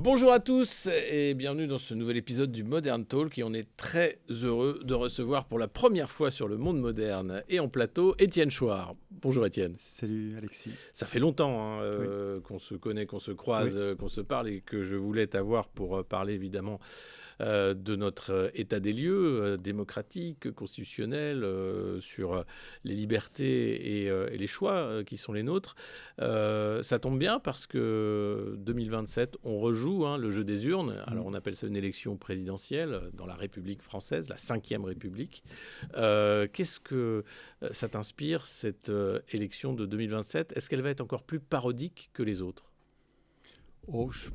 Bonjour à tous et bienvenue dans ce nouvel épisode du Modern Talk et on est très heureux de recevoir pour la première fois sur le monde moderne et en plateau Étienne Chouard. Bonjour Étienne. Salut Alexis. Ça fait longtemps Oui. qu'on se connaît, qu'on se croise, Oui. qu'on se parle et que je voulais t'avoir pour parler évidemment de notre état des lieux démocratique, constitutionnel, sur les libertés et les choix qui sont les nôtres. Ça tombe bien parce que 2027, on rejoue le jeu des urnes. Alors on appelle ça une élection présidentielle dans la République française, la 5e République. Qu'est-ce que ça t'inspire, cette élection de 2027 ? Est-ce qu'elle va être encore plus parodique que les autres ? Oh, je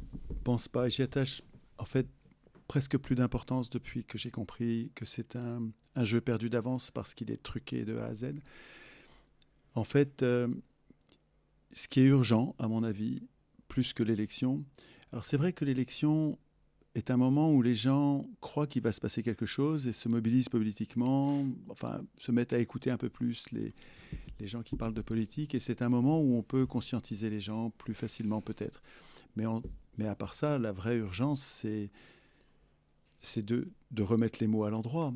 pense pas. J'y attache en fait presque plus d'importance depuis que j'ai compris que c'est un jeu perdu d'avance parce qu'il est truqué de A à Z. En fait, ce qui est urgent, à mon avis, plus que l'élection. Alors c'est vrai que l'élection est un moment où les gens croient qu'il va se passer quelque chose et se mobilisent politiquement, enfin se mettent à écouter un peu plus les gens qui parlent de politique. Et c'est un moment où on peut conscientiser les gens plus facilement peut-être. Mais à part ça, la vraie urgence, c'est de remettre les mots à l'endroit.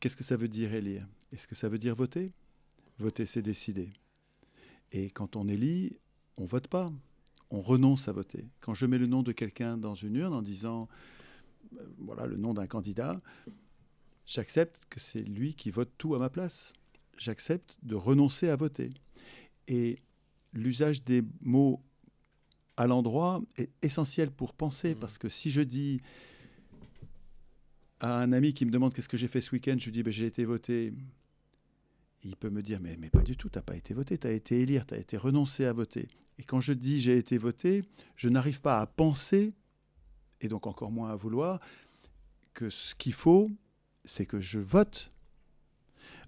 Qu'est-ce que ça veut dire élire ? Est-ce que ça veut dire voter ? Voter, c'est décider. Et quand on élit, on ne vote pas. On renonce à voter. Quand je mets le nom de quelqu'un dans une urne en disant voilà le nom d'un candidat, j'accepte que c'est lui qui vote tout à ma place. J'accepte de renoncer à voter. Et l'usage des mots à l'endroit est essentiel pour penser, parce que si je dis à un ami qui me demande qu'est-ce que j'ai fait ce week-end, je lui dis j'ai été voter, il peut me dire mais pas du tout, tu n'as pas été voté, tu as été élire, tu as été renoncé à voter. Et quand je dis j'ai été voté, je n'arrive pas à penser, et donc encore moins à vouloir, que ce qu'il faut, c'est que je vote.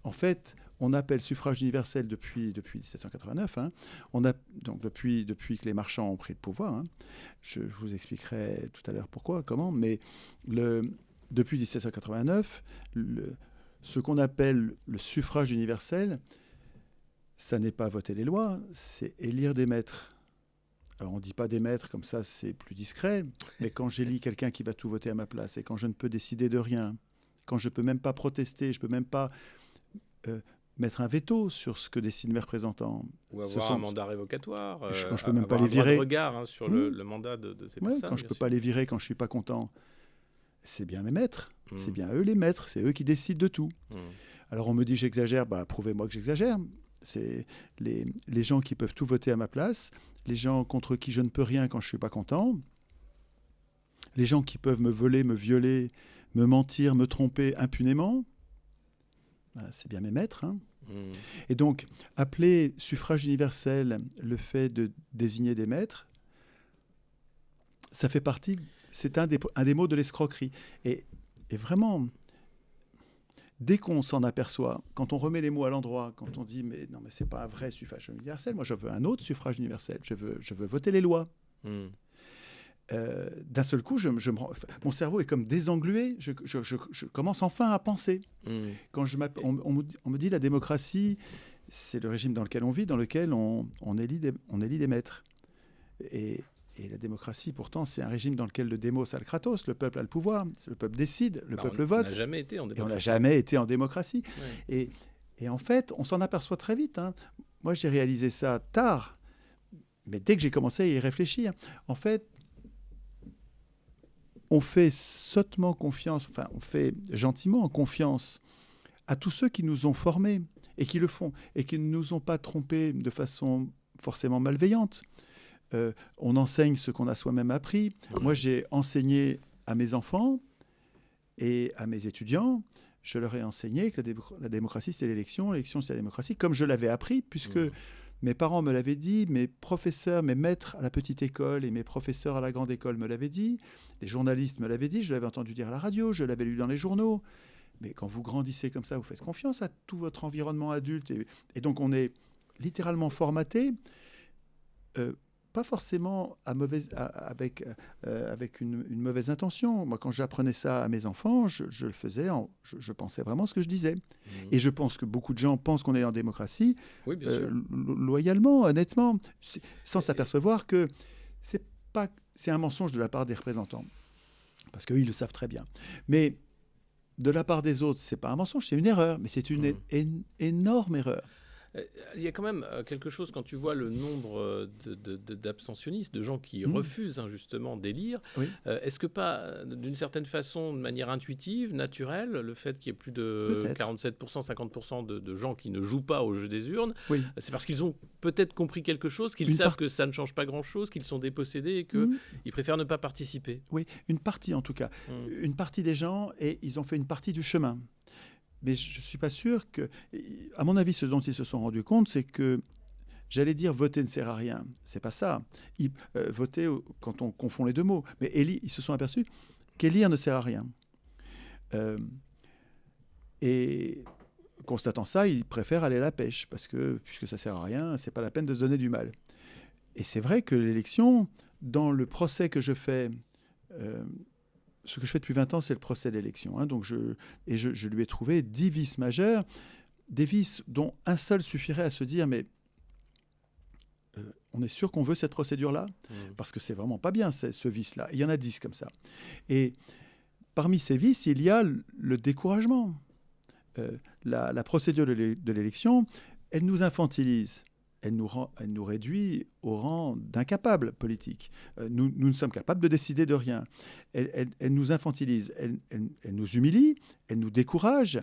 En fait, on appelle suffrage universel depuis 1789. Donc depuis que les marchands ont pris le pouvoir. Je vous expliquerai tout à l'heure pourquoi, comment. Mais depuis 1789, ce qu'on appelle le suffrage universel, ça n'est pas voter les lois, c'est élire des maîtres. Alors on ne dit pas des maîtres, comme ça c'est plus discret, mais quand j'élis quelqu'un qui va tout voter à ma place, et quand je ne peux décider de rien, quand je ne peux même pas protester, je ne peux même pas mettre un veto sur ce que décident mes représentants. Ou avoir un mandat révocatoire, quand je peux même pas les virer. Un regard sur le mandat de ces personnes. Quand je ne peux pas les virer, quand je ne suis pas content, c'est bien mes maîtres. C'est bien eux les maîtres, c'est eux qui décident de tout. Alors on me dit j'exagère, prouvez-moi que j'exagère. C'est les gens qui peuvent tout voter à ma place, les gens contre qui je ne peux rien quand je ne suis pas content, les gens qui peuvent me voler, me violer, me mentir, me tromper impunément, c'est bien mes maîtres. Et donc, appeler suffrage universel le fait de désigner des maîtres, ça fait partie, c'est un des mots de l'escroquerie. Et vraiment, dès qu'on s'en aperçoit, quand on remet les mots à l'endroit, quand on dit mais non mais c'est pas un vrai suffrage universel, moi je veux un autre suffrage universel, je veux voter les lois. D'un seul coup, mon cerveau est comme désenglué. Je commence enfin à penser. Quand on me dit la démocratie, c'est le régime dans lequel on vit, dans lequel on élit des maîtres. Et la démocratie, pourtant, c'est un régime dans lequel le démos a le kratos, le peuple a le pouvoir, le peuple décide, le peuple vote. On n'a jamais été en démocratie. Et on n'a jamais été en démocratie. Ouais. Et en fait, on s'en aperçoit très vite. Moi, j'ai réalisé ça tard, mais dès que j'ai commencé à y réfléchir, en fait, on fait sottement confiance, enfin, on fait gentiment confiance à tous ceux qui nous ont formés et qui le font, et qui ne nous ont pas trompés de façon forcément malveillante. On enseigne ce qu'on a soi-même appris. Moi, j'ai enseigné à mes enfants et à mes étudiants, je leur ai enseigné que la démocratie, c'est l'élection c'est la démocratie, comme je l'avais appris, puisque mes parents me l'avaient dit, mes professeurs, mes maîtres à la petite école et mes professeurs à la grande école me l'avaient dit, les journalistes me l'avaient dit, je l'avais entendu dire à la radio, je l'avais lu dans les journaux. Mais quand vous grandissez comme ça, vous faites confiance à tout votre environnement adulte. Et donc, on est littéralement formaté, pas forcément avec une mauvaise intention. Moi, quand j'apprenais ça à mes enfants, je le faisais, je pensais vraiment ce que je disais. Et je pense que beaucoup de gens pensent qu'on est en démocratie, loyalement, honnêtement, sans s'apercevoir que c'est pas, c'est un mensonge de la part des représentants, parce qu'eux, ils le savent très bien. Mais de la part des autres, c'est pas un mensonge, c'est une erreur, mais c'est une énorme erreur. Il y a quand même quelque chose, quand tu vois le nombre d'abstentionnistes, de gens qui refusent justement d'élire, Oui. est-ce que pas, d'une certaine façon, de manière intuitive, naturelle, le fait qu'il y ait plus de Peut-être. 47%, 50% de gens qui ne jouent pas au jeu des urnes, Oui. c'est parce qu'ils ont peut-être compris quelque chose, qu'ils savent que ça ne change pas grand-chose, qu'ils sont dépossédés et qu'ils préfèrent ne pas participer. Oui, une partie en tout cas. Une partie des gens, et ils ont fait une partie du chemin. Mais je ne suis pas sûr que... À mon avis, ce dont ils se sont rendus compte, c'est que, j'allais dire, voter ne sert à rien. Ce n'est pas ça. Voter, quand on confond les deux mots. Mais ils se sont aperçus qu'élire ne sert à rien. Et constatant ça, ils préfèrent aller à la pêche, parce que, puisque ça ne sert à rien, ce n'est pas la peine de se donner du mal. Et c'est vrai que l'élection, dans le procès que je fais... ce que je fais depuis 20 ans, c'est le procès d'élection. Donc je lui ai trouvé 10 vices majeurs, des vices dont un seul suffirait à se dire, mais on est sûr qu'on veut cette procédure-là ? Parce que c'est vraiment pas bien, ce vice-là. Il y en a 10 comme ça. Et parmi ces vices, il y a le découragement. La procédure de l'élection, elle nous infantilise. Elle nous réduit au rang d'incapables politiques. Nous ne sommes capables de décider de rien. Elle nous infantilise, elle nous humilie, elle nous décourage.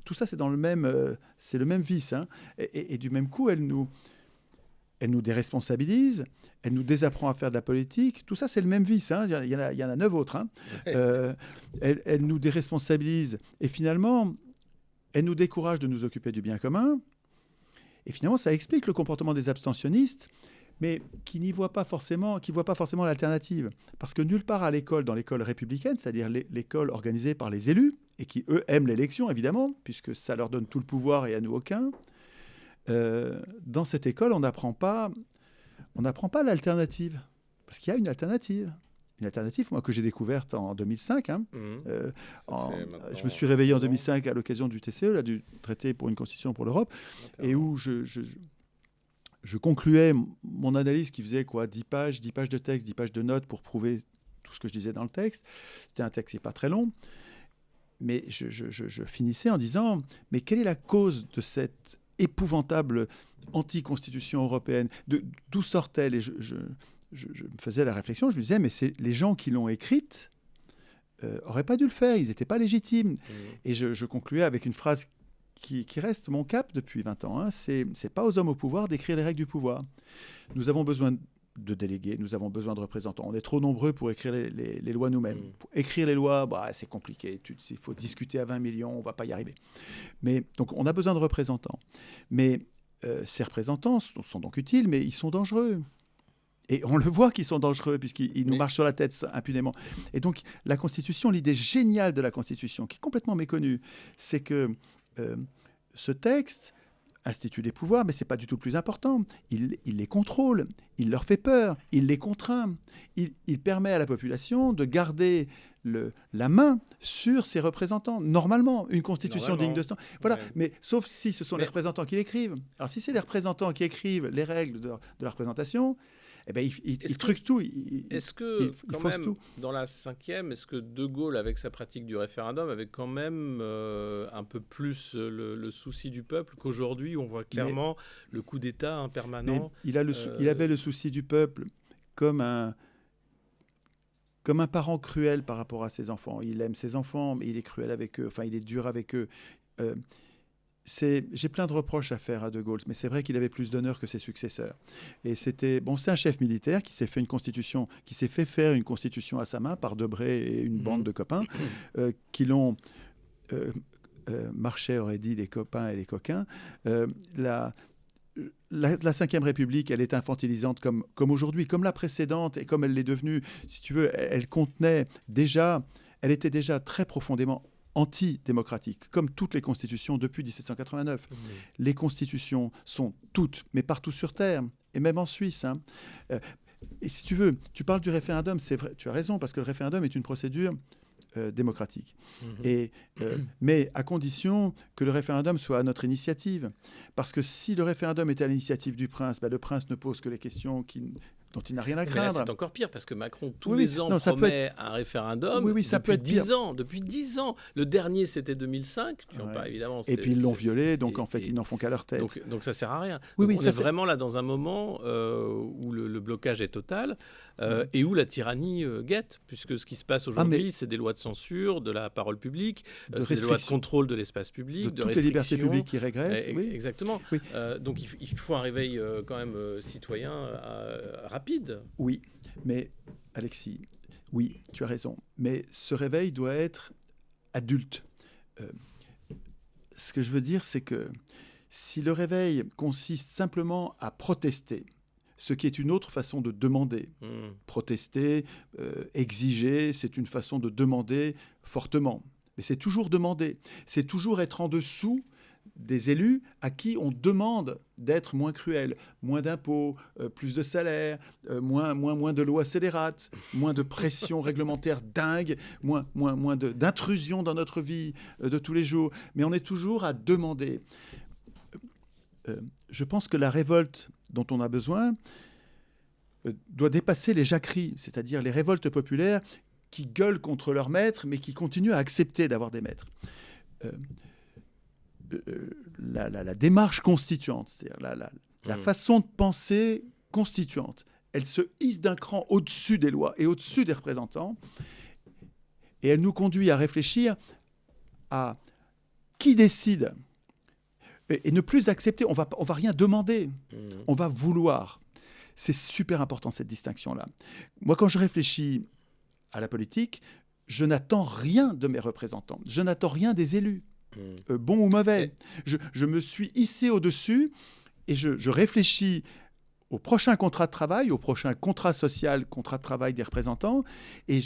Tout ça, c'est le même vice. Et du même coup, elle nous déresponsabilise, elle nous désapprend à faire de la politique. Tout ça, c'est le même vice. Il y en a 9 autres. Elle nous déresponsabilise. Et finalement, elle nous décourage de nous occuper du bien commun. Et finalement, ça explique le comportement des abstentionnistes, mais qui ne voient pas forcément l'alternative. Parce que nulle part à l'école, dans l'école républicaine, c'est-à-dire l'école organisée par les élus, et qui, eux, aiment l'élection, évidemment, puisque ça leur donne tout le pouvoir et à nous aucun, dans cette école, on n'apprend pas l'alternative. Parce qu'il y a une alternative. Une alternative, moi, que j'ai découverte en 2005. Je me suis réveillé en 2005 à l'occasion du TCE, du traité pour une constitution pour l'Europe, et où je concluais mon analyse qui faisait 10 pages de texte, 10 pages de notes pour prouver tout ce que je disais dans le texte. C'était un texte qui n'est pas très long, mais je finissais en disant, mais quelle est la cause de cette épouvantable anti-constitution européenne ? D'où sort-elle ? Et je me faisais la réflexion, je me disais, mais les gens qui l'ont écrite n'auraient pas dû le faire, ils n'étaient pas légitimes. Et je concluais avec une phrase qui reste mon cap depuis 20 ans. C'est pas aux hommes au pouvoir d'écrire les règles du pouvoir. Nous avons besoin de délégués, nous avons besoin de représentants. On est trop nombreux pour écrire les lois nous-mêmes. Pour écrire les lois, c'est compliqué. Il faut discuter à 20 millions, on ne va pas y arriver. Donc on a besoin de représentants. Mais ces représentants sont donc utiles, mais ils sont dangereux. Et on le voit qu'ils sont dangereux puisqu'ils nous marchent sur la tête impunément. Et donc, la Constitution, l'idée géniale de la Constitution, qui est complètement méconnue, c'est que ce texte institue des pouvoirs, mais ce n'est pas du tout le plus important. Il les contrôle, il leur fait peur, il les contraint. Il permet à la population de garder la main sur ses représentants. Normalement, une constitution digne de ce temps. Voilà. Ouais. Mais sauf si ce sont les représentants qui l'écrivent. Alors, si c'est les représentants qui écrivent les règles de la représentation, eh ben, il truque tout. Est-ce que, quand même, tout. Dans la 5e, est-ce que De Gaulle, avec sa pratique du référendum, avait quand même un peu plus le souci du peuple qu'aujourd'hui, on voit clairement le coup d'État permanent. Il avait le souci du peuple comme un parent cruel par rapport à ses enfants. Il aime ses enfants, mais il est cruel avec eux. Enfin, il est dur avec eux. J'ai plein de reproches à faire à De Gaulle, mais c'est vrai qu'il avait plus d'honneur que ses successeurs. Et c'est un chef militaire qui s'est fait faire une constitution à sa main par Debré et une bande de copains qui l'ont... Marchais aurait dit des copains et des coquins. La 5e République, elle est infantilisante comme aujourd'hui, comme la précédente et comme elle l'est devenue. Si tu veux, elle était déjà très profondément antidémocratique, comme toutes les constitutions depuis 1789. Les constitutions sont toutes, mais partout sur Terre, et même en Suisse. Et si tu veux, tu parles du référendum, c'est vrai, tu as raison, parce que le référendum est une procédure démocratique. Mais à condition que le référendum soit à notre initiative. Parce que si le référendum était à l'initiative du prince, le prince ne pose que les questions dont il n'a rien à Mais là, craindre. c'est encore pire parce que Macron, tous Oui, les ans, non, ça peut promet un référendum ça peut depuis être pire. 10 ans. Depuis 10 ans. Le dernier, c'était 2005. Tu en Ouais. parles évidemment. Et puis ils l'ont violé, donc et- en fait, et- ils n'en font qu'à leur tête. donc ça sert à rien. Oui, Donc oui, on ça, est c'est- vraiment là dans un moment où le blocage est total et où la tyrannie guette, puisque ce qui se passe aujourd'hui, mais- c'est des lois de censure, de la parole publique, De c'est des lois de restriction. contrôle de l'espace public, de de toutes les libertés restriction. publiques qui régressent. Oui. Exactement. Oui. Donc il faut un réveil quand même citoyen rapide. Oui, mais Alexis, oui, tu as raison. Mais ce réveil doit être adulte. Ce que je veux dire, c'est que si le réveil consiste simplement à protester, ce qui est une autre façon de demander, protester, exiger, c'est une façon de demander fortement. Mais c'est toujours demander, c'est toujours être en dessous des élus à qui on demande d'être moins cruel, moins d'impôts, plus de salaires, moins de lois scélérates, moins de pression réglementaire dingue, moins d'intrusion dans notre vie de tous les jours. Mais on est toujours à demander. Je pense que la révolte dont on a besoin doit dépasser les jacqueries, c'est-à-dire les révoltes populaires qui gueulent contre leurs maîtres, mais qui continuent à accepter d'avoir des maîtres. La démarche constituante, c'est-à-dire la façon de penser constituante, elle se hisse d'un cran au-dessus des lois et au-dessus des représentants, et elle nous conduit à réfléchir à qui décide et ne plus accepter. On va rien demander, on va vouloir. C'est super important cette distinction-là. Moi, quand je réfléchis à la politique, je n'attends rien de mes représentants, je n'attends rien des élus. Bon ou mauvais. Je me suis hissé au-dessus et je réfléchis au prochain contrat de travail, au prochain contrat social, contrat de travail des représentants. Et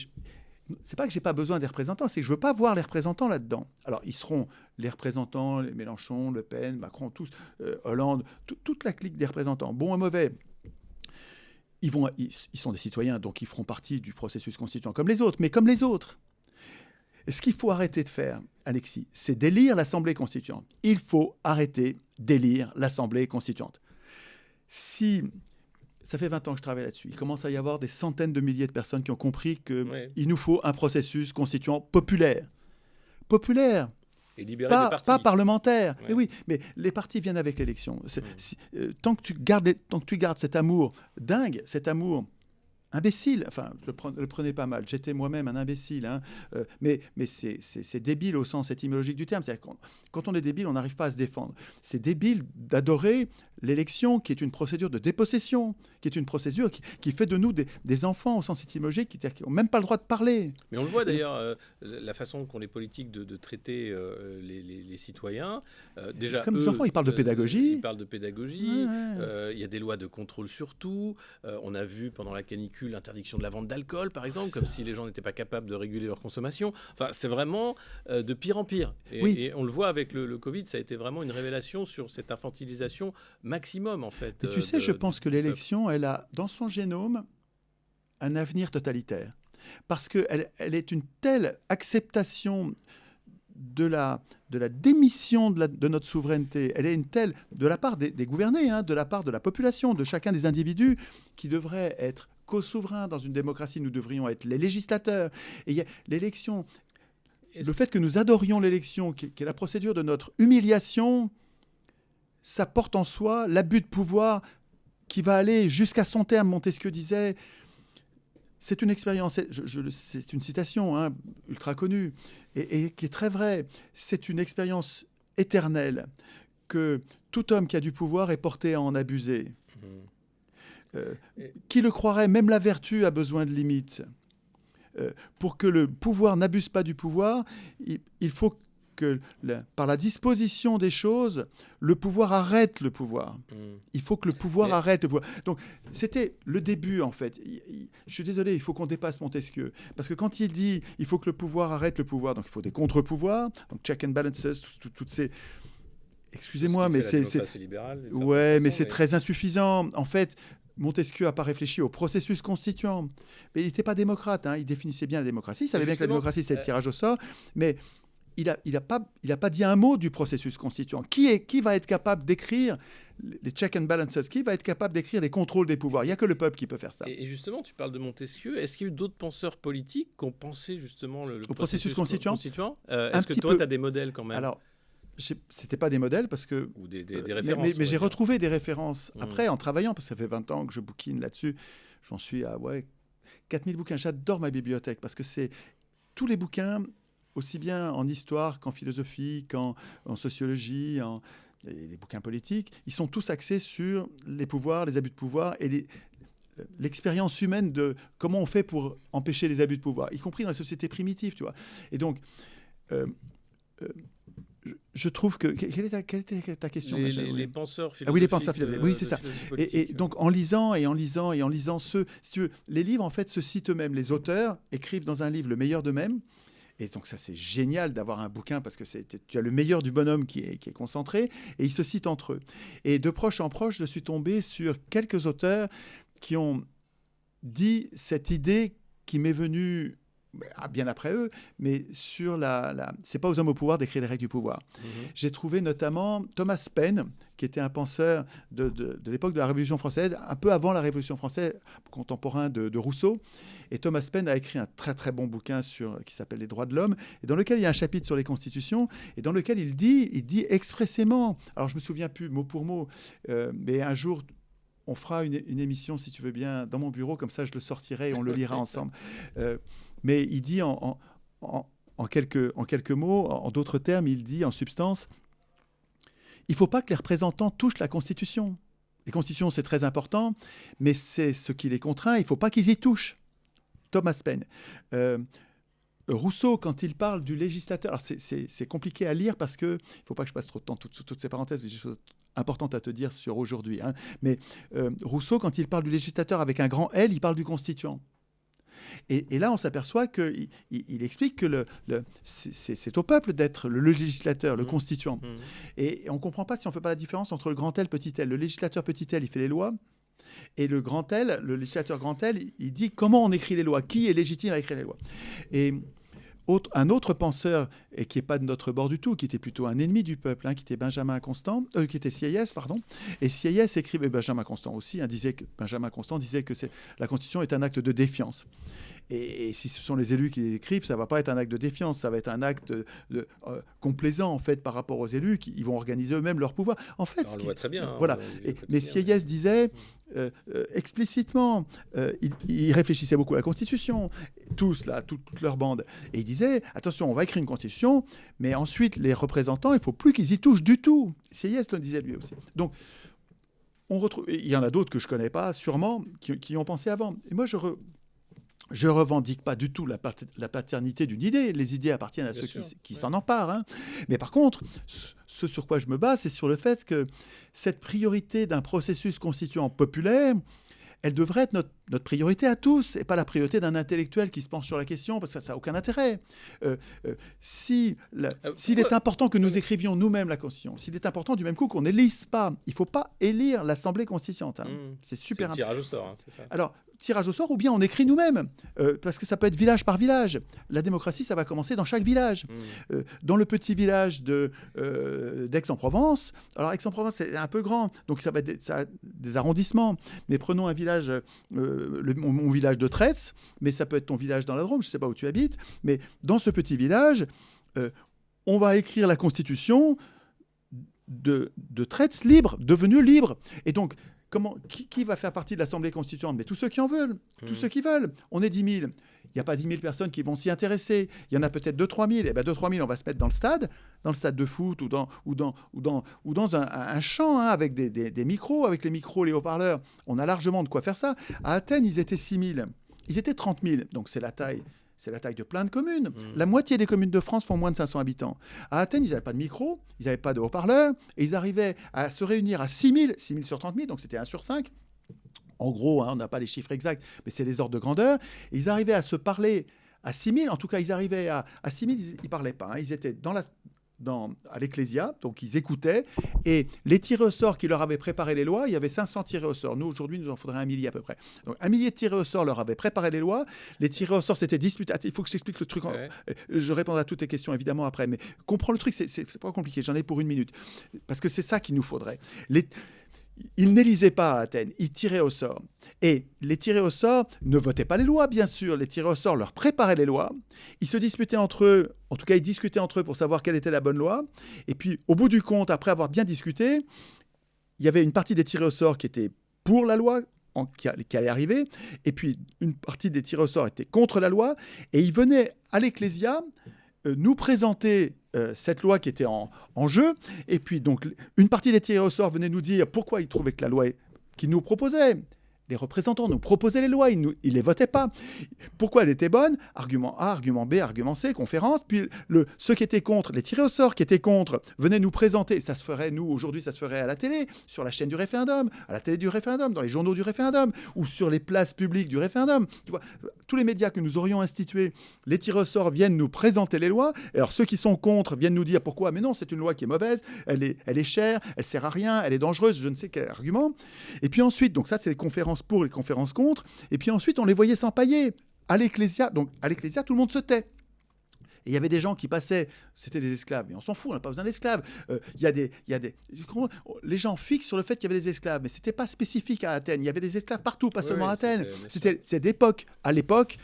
c'est pas que j'ai pas besoin des représentants, c'est que je veux pas voir les représentants là-dedans. Alors, ils seront les représentants, les Mélenchon, Le Pen, Macron, tous, Hollande, toute la clique des représentants, bon ou mauvais. Ils sont des citoyens, donc ils feront partie du processus constituant comme les autres, mais comme les autres. Et ce qu'il faut arrêter de faire, Alexis, c'est d'élire l'Assemblée constituante. Il faut arrêter d'élire l'Assemblée constituante. Ça fait 20 ans que je travaille là-dessus. Il commence à y avoir des centaines de milliers de personnes qui ont compris qu'il nous faut un processus constituant populaire. Populaire, Et libérer pas, des partis. pas parlementaire. Ouais. Mais oui, mais les partis viennent avec l'élection. Tant que tu gardes cet amour dingue, cet amour imbécile, enfin, le prenez pas mal, j'étais moi-même un imbécile, hein, mais c'est débile au sens étymologique du terme. C'est-à-dire quand on est débile, on n'arrive pas à se défendre. C'est débile d'adorer l'élection, qui est une procédure de dépossession, qui est une procédure qui fait de nous des enfants au sens étymologique, qui n'ont même pas le droit de parler. Mais on le voit d'ailleurs, la façon qu'ont les politiques de traiter les citoyens. Déjà, Comme les enfants, ils parlent de pédagogie. Ils parlent de pédagogie. Il y a des lois de contrôle sur tout. On a vu pendant la canicule l'interdiction de la vente d'alcool, par exemple, comme si les gens n'étaient pas capables de réguler leur consommation. Enfin, c'est vraiment de pire en pire. Et on le voit avec le Covid, ça a été vraiment une révélation sur cette infantilisation maximum, en fait. Et tu sais, je pense que l'élection, elle a dans son génome un avenir totalitaire. Parce qu'elle est une telle acceptation de la démission de notre souveraineté, elle est une telle, de la part des gouvernés, hein, de la part de la population, de chacun des individus, qui devraient être co-souverains dans une démocratie. Nous devrions être les législateurs. Et il y a l'élection, le fait que nous adorions l'élection, qui est la procédure de notre humiliation, ça porte en soi l'abus de pouvoir qui va aller jusqu'à son terme. Montesquieu disait, c'est une expérience, c'est une citation ultra connue, et qui est très vraie, c'est une expérience éternelle que tout homme qui a du pouvoir est porté à en abuser. Qui le croirait, même la vertu a besoin de limites. Pour que le pouvoir n'abuse pas du pouvoir, il faut que, par la disposition des choses, le pouvoir arrête le pouvoir. Il faut que le pouvoir arrête le pouvoir. Donc, c'était le début, en fait. Je suis désolé, il faut qu'on dépasse Montesquieu. Parce que quand il dit il faut que le pouvoir arrête le pouvoir, donc il faut des contre-pouvoirs, donc check and balances, toutes ces... Excusez-moi, mais c'est... Ouais, mais c'est très insuffisant. En fait, Montesquieu n'a pas réfléchi au processus constituant. Mais il n'était pas démocrate, hein. Il définissait bien la démocratie. Il savait bien que la démocratie, c'est le tirage au sort. Mais il a pas dit un mot du processus constituant. Qui va être capable d'écrire les check and balances? Qui va être capable d'écrire les contrôles des pouvoirs? Il n'y a que le peuple qui peut faire ça. Et justement, tu parles de Montesquieu. Est-ce qu'il y a eu d'autres penseurs politiques qui ont pensé justement le Au processus constituant? Est-ce que toi, tu as des modèles quand même? Alors, c'était pas des modèles parce que... Ou des références. Mais j'ai retrouvé des références après en travaillant, parce que ça fait 20 ans que je bouquine là-dessus. J'en suis à 4000 bouquins. J'adore ma bibliothèque parce que c'est tous les bouquins, aussi bien en histoire qu'en philosophie, qu'en sociologie, les bouquins politiques, ils sont tous axés sur les pouvoirs, les abus de pouvoir et l'expérience humaine de comment on fait pour empêcher les abus de pouvoir, y compris dans les sociétés primitives, tu vois. Et donc, je trouve que... Quelle était ta question? Les penseurs philosophiques. Ah oui, les penseurs philosophiques. Oui, c'est ça. Et donc, en lisant ceux... Si tu veux, les livres, en fait, se citent eux-mêmes. Les auteurs écrivent dans un livre le meilleur d'eux-mêmes. Et donc, ça, c'est génial d'avoir un bouquin parce que tu as le meilleur du bonhomme qui est concentré et ils se citent entre eux. Et de proche en proche, je suis tombé sur quelques auteurs qui ont dit cette idée qui m'est venue bien après eux, mais sur c'est pas aux hommes au pouvoir d'écrire les règles du pouvoir. J'ai trouvé notamment Thomas Paine, qui était un penseur de l'époque de la Révolution française, un peu avant la Révolution française, contemporain de Rousseau. Et Thomas Paine a écrit un très très bon bouquin qui s'appelle Les droits de l'homme, et dans lequel il y a un chapitre sur les constitutions, et dans lequel il dit expressément, alors je me souviens plus mot pour mot, mais un jour on fera une émission, si tu veux bien, dans mon bureau, comme ça je le sortirai et on le lira ensemble. Mais il dit en quelques mots, en d'autres termes, il dit en substance, il ne faut pas que les représentants touchent la Constitution. Les constitutions, c'est très important, mais c'est ce qui les contraint, il ne faut pas qu'ils y touchent. Thomas Paine. Rousseau, quand il parle du législateur, alors c'est compliqué à lire parce que, il ne faut pas que je passe trop de temps sous toutes ces parenthèses, mais j'ai des choses importantes à te dire sur aujourd'hui. Hein. Mais Rousseau, quand il parle du législateur avec un grand L, il parle du constituant. Et là, on s'aperçoit qu'il explique que c'est au peuple d'être le législateur, le constituant. Et on ne comprend pas si on ne fait pas la différence entre le grand L, petit L. Le législateur petit L, il fait les lois. Et le grand L, le législateur grand L, il dit comment on écrit les lois, qui est légitime à écrire les lois. Et un autre penseur, et qui n'est pas de notre bord du tout, qui était plutôt un ennemi du peuple, qui était qui était Sieyès, pardon. Et Sieyès écrivait, Benjamin Constant aussi, Benjamin Constant disait que la Constitution est un acte de défiance. Et si ce sont les élus qui écrivent, ça ne va pas être un acte de défiance, ça va être un acte complaisant en fait par rapport aux élus qui ils vont organiser eux-mêmes leur pouvoir. En fait, on le voit très bien. Voilà. Mais Sieyès disait explicitement, il réfléchissait beaucoup à la Constitution, tous là, toute leur bande, et il disait attention, on va écrire une Constitution, mais ensuite les représentants, il ne faut plus qu'ils y touchent du tout. Sieyès le disait lui aussi. Donc on retrouve, il y en a d'autres que je ne connais pas, sûrement, qui ont pensé avant. Et moi, je revendique pas du tout la paternité d'une idée. Les idées appartiennent à ceux qui s'en emparent. Hein. Mais par contre, ce sur quoi je me base, c'est sur le fait que cette priorité d'un processus constituant populaire, elle devrait être notre priorité à tous, et pas la priorité d'un intellectuel qui se penche sur la question, parce que ça n'a aucun intérêt. S'il est important que nous écrivions nous-mêmes la Constitution, s'il est important du même coup qu'on n'élise pas, il ne faut pas élire l'Assemblée constituante. Hein. C'est super important. C'est le tirage au sort, hein, c'est ça. Alors, tirage au sort, ou bien on écrit nous-mêmes, parce que ça peut être village par village. La démocratie, ça va commencer dans chaque village. Dans le mon d'Aix-en-Provence, alors Aix-en-Provence, c'est un peu grand, donc ça va être des arrondissements, mais prenons un village, mon village de Traits, mais ça peut être ton village dans la Drôme, je ne sais pas où tu habites, mais dans ce petit village, on va écrire la Constitution de Traits libre, devenue libre. Et donc, qui va faire partie de l'Assemblée constituante? Mais tous ceux qui en veulent, tous ceux qui veulent. On est 10 000. Il n'y a pas 10 000 personnes qui vont s'y intéresser. Il y en a peut-être 2-3 000. Et bien 2-3 000, on va se mettre dans le stade de foot ou dans un champ avec des micros. Avec les micros, les haut-parleurs, on a largement de quoi faire ça. À Athènes, ils étaient 6 000. Ils étaient 30 000. Donc c'est la taille de plein de communes. La moitié des communes de France font moins de 500 habitants. À Athènes, ils n'avaient pas de micro, ils n'avaient pas de haut-parleurs, et ils arrivaient à se réunir à 6 000 sur 30 000, donc c'était 1 sur 5. En gros, on n'a pas les chiffres exacts, mais c'est les ordres de grandeur. Et ils arrivaient à se parler à 6 000, en tout cas, ils arrivaient à 6 000, ils ne parlaient pas. Ils étaient à l'Ecclésia, donc ils écoutaient, et les tirés au sort qui leur avaient préparé les lois, il y avait 500 tirés au sort. Nous, aujourd'hui, nous en faudrait 1 millier à peu près. Donc 1 millier de tirés au sort leur avaient préparé les lois. Les tirés au sort, c'était disputatif. Il faut que je t'explique le truc. Ouais. Je répondrai à toutes tes questions, évidemment, après, mais comprends le truc, c'est pas compliqué. J'en ai pour 1 minute. Parce que c'est ça qu'il nous faudrait. Ils n'élisaient pas à Athènes, ils tiraient au sort. Et les tirés au sort ne votaient pas les lois, bien sûr. Les tirés au sort leur préparaient les lois. Ils se disputaient entre eux, en tout cas, ils discutaient entre eux pour savoir quelle était la bonne loi. Et puis, au bout du compte, après avoir bien discuté, il y avait une partie des tirés au sort qui était pour la loi, qui allait arriver. Et puis, une partie des tirés au sort était contre la loi. Et ils venaient à l'Ecclésia nous présenter cette loi qui était en jeu. Et puis, donc, une partie des tirés au sort venait nous dire pourquoi ils trouvaient que la loi qu'ils nous proposaient, les représentants nous proposaient les lois, ils ne les votaient pas. Pourquoi elle était bonne? Argument A, argument B, argument C, conférence. Puis ceux qui étaient contre, les tirés au sort qui étaient contre, venaient nous présenter. Ça se ferait, nous, aujourd'hui, ça se ferait à la télé, sur la chaîne du référendum, à la télé du référendum, dans les journaux du référendum, ou sur les places publiques du référendum. Tu vois, tous les médias que nous aurions institués, les tirés au sort viennent nous présenter les lois. Et alors ceux qui sont contre viennent nous dire pourquoi. Mais non, c'est une loi qui est mauvaise, elle est chère, elle sert à rien, elle est dangereuse, je ne sais quel argument. Et puis ensuite, donc ça, c'est les conférences pour, les conférences contre, et puis ensuite on les voyait s'empailler à l'Ecclésia. Donc à l'Ecclésia, tout le monde se tait. Et il y avait des gens qui passaient, c'était des esclaves, mais on s'en fout, on n'a pas besoin d'esclaves. Les gens fixent sur le fait qu'il y avait des esclaves, mais ce n'était pas spécifique à Athènes. Il y avait des esclaves partout, pas seulement à Athènes. C'est d'époque. À l'époque,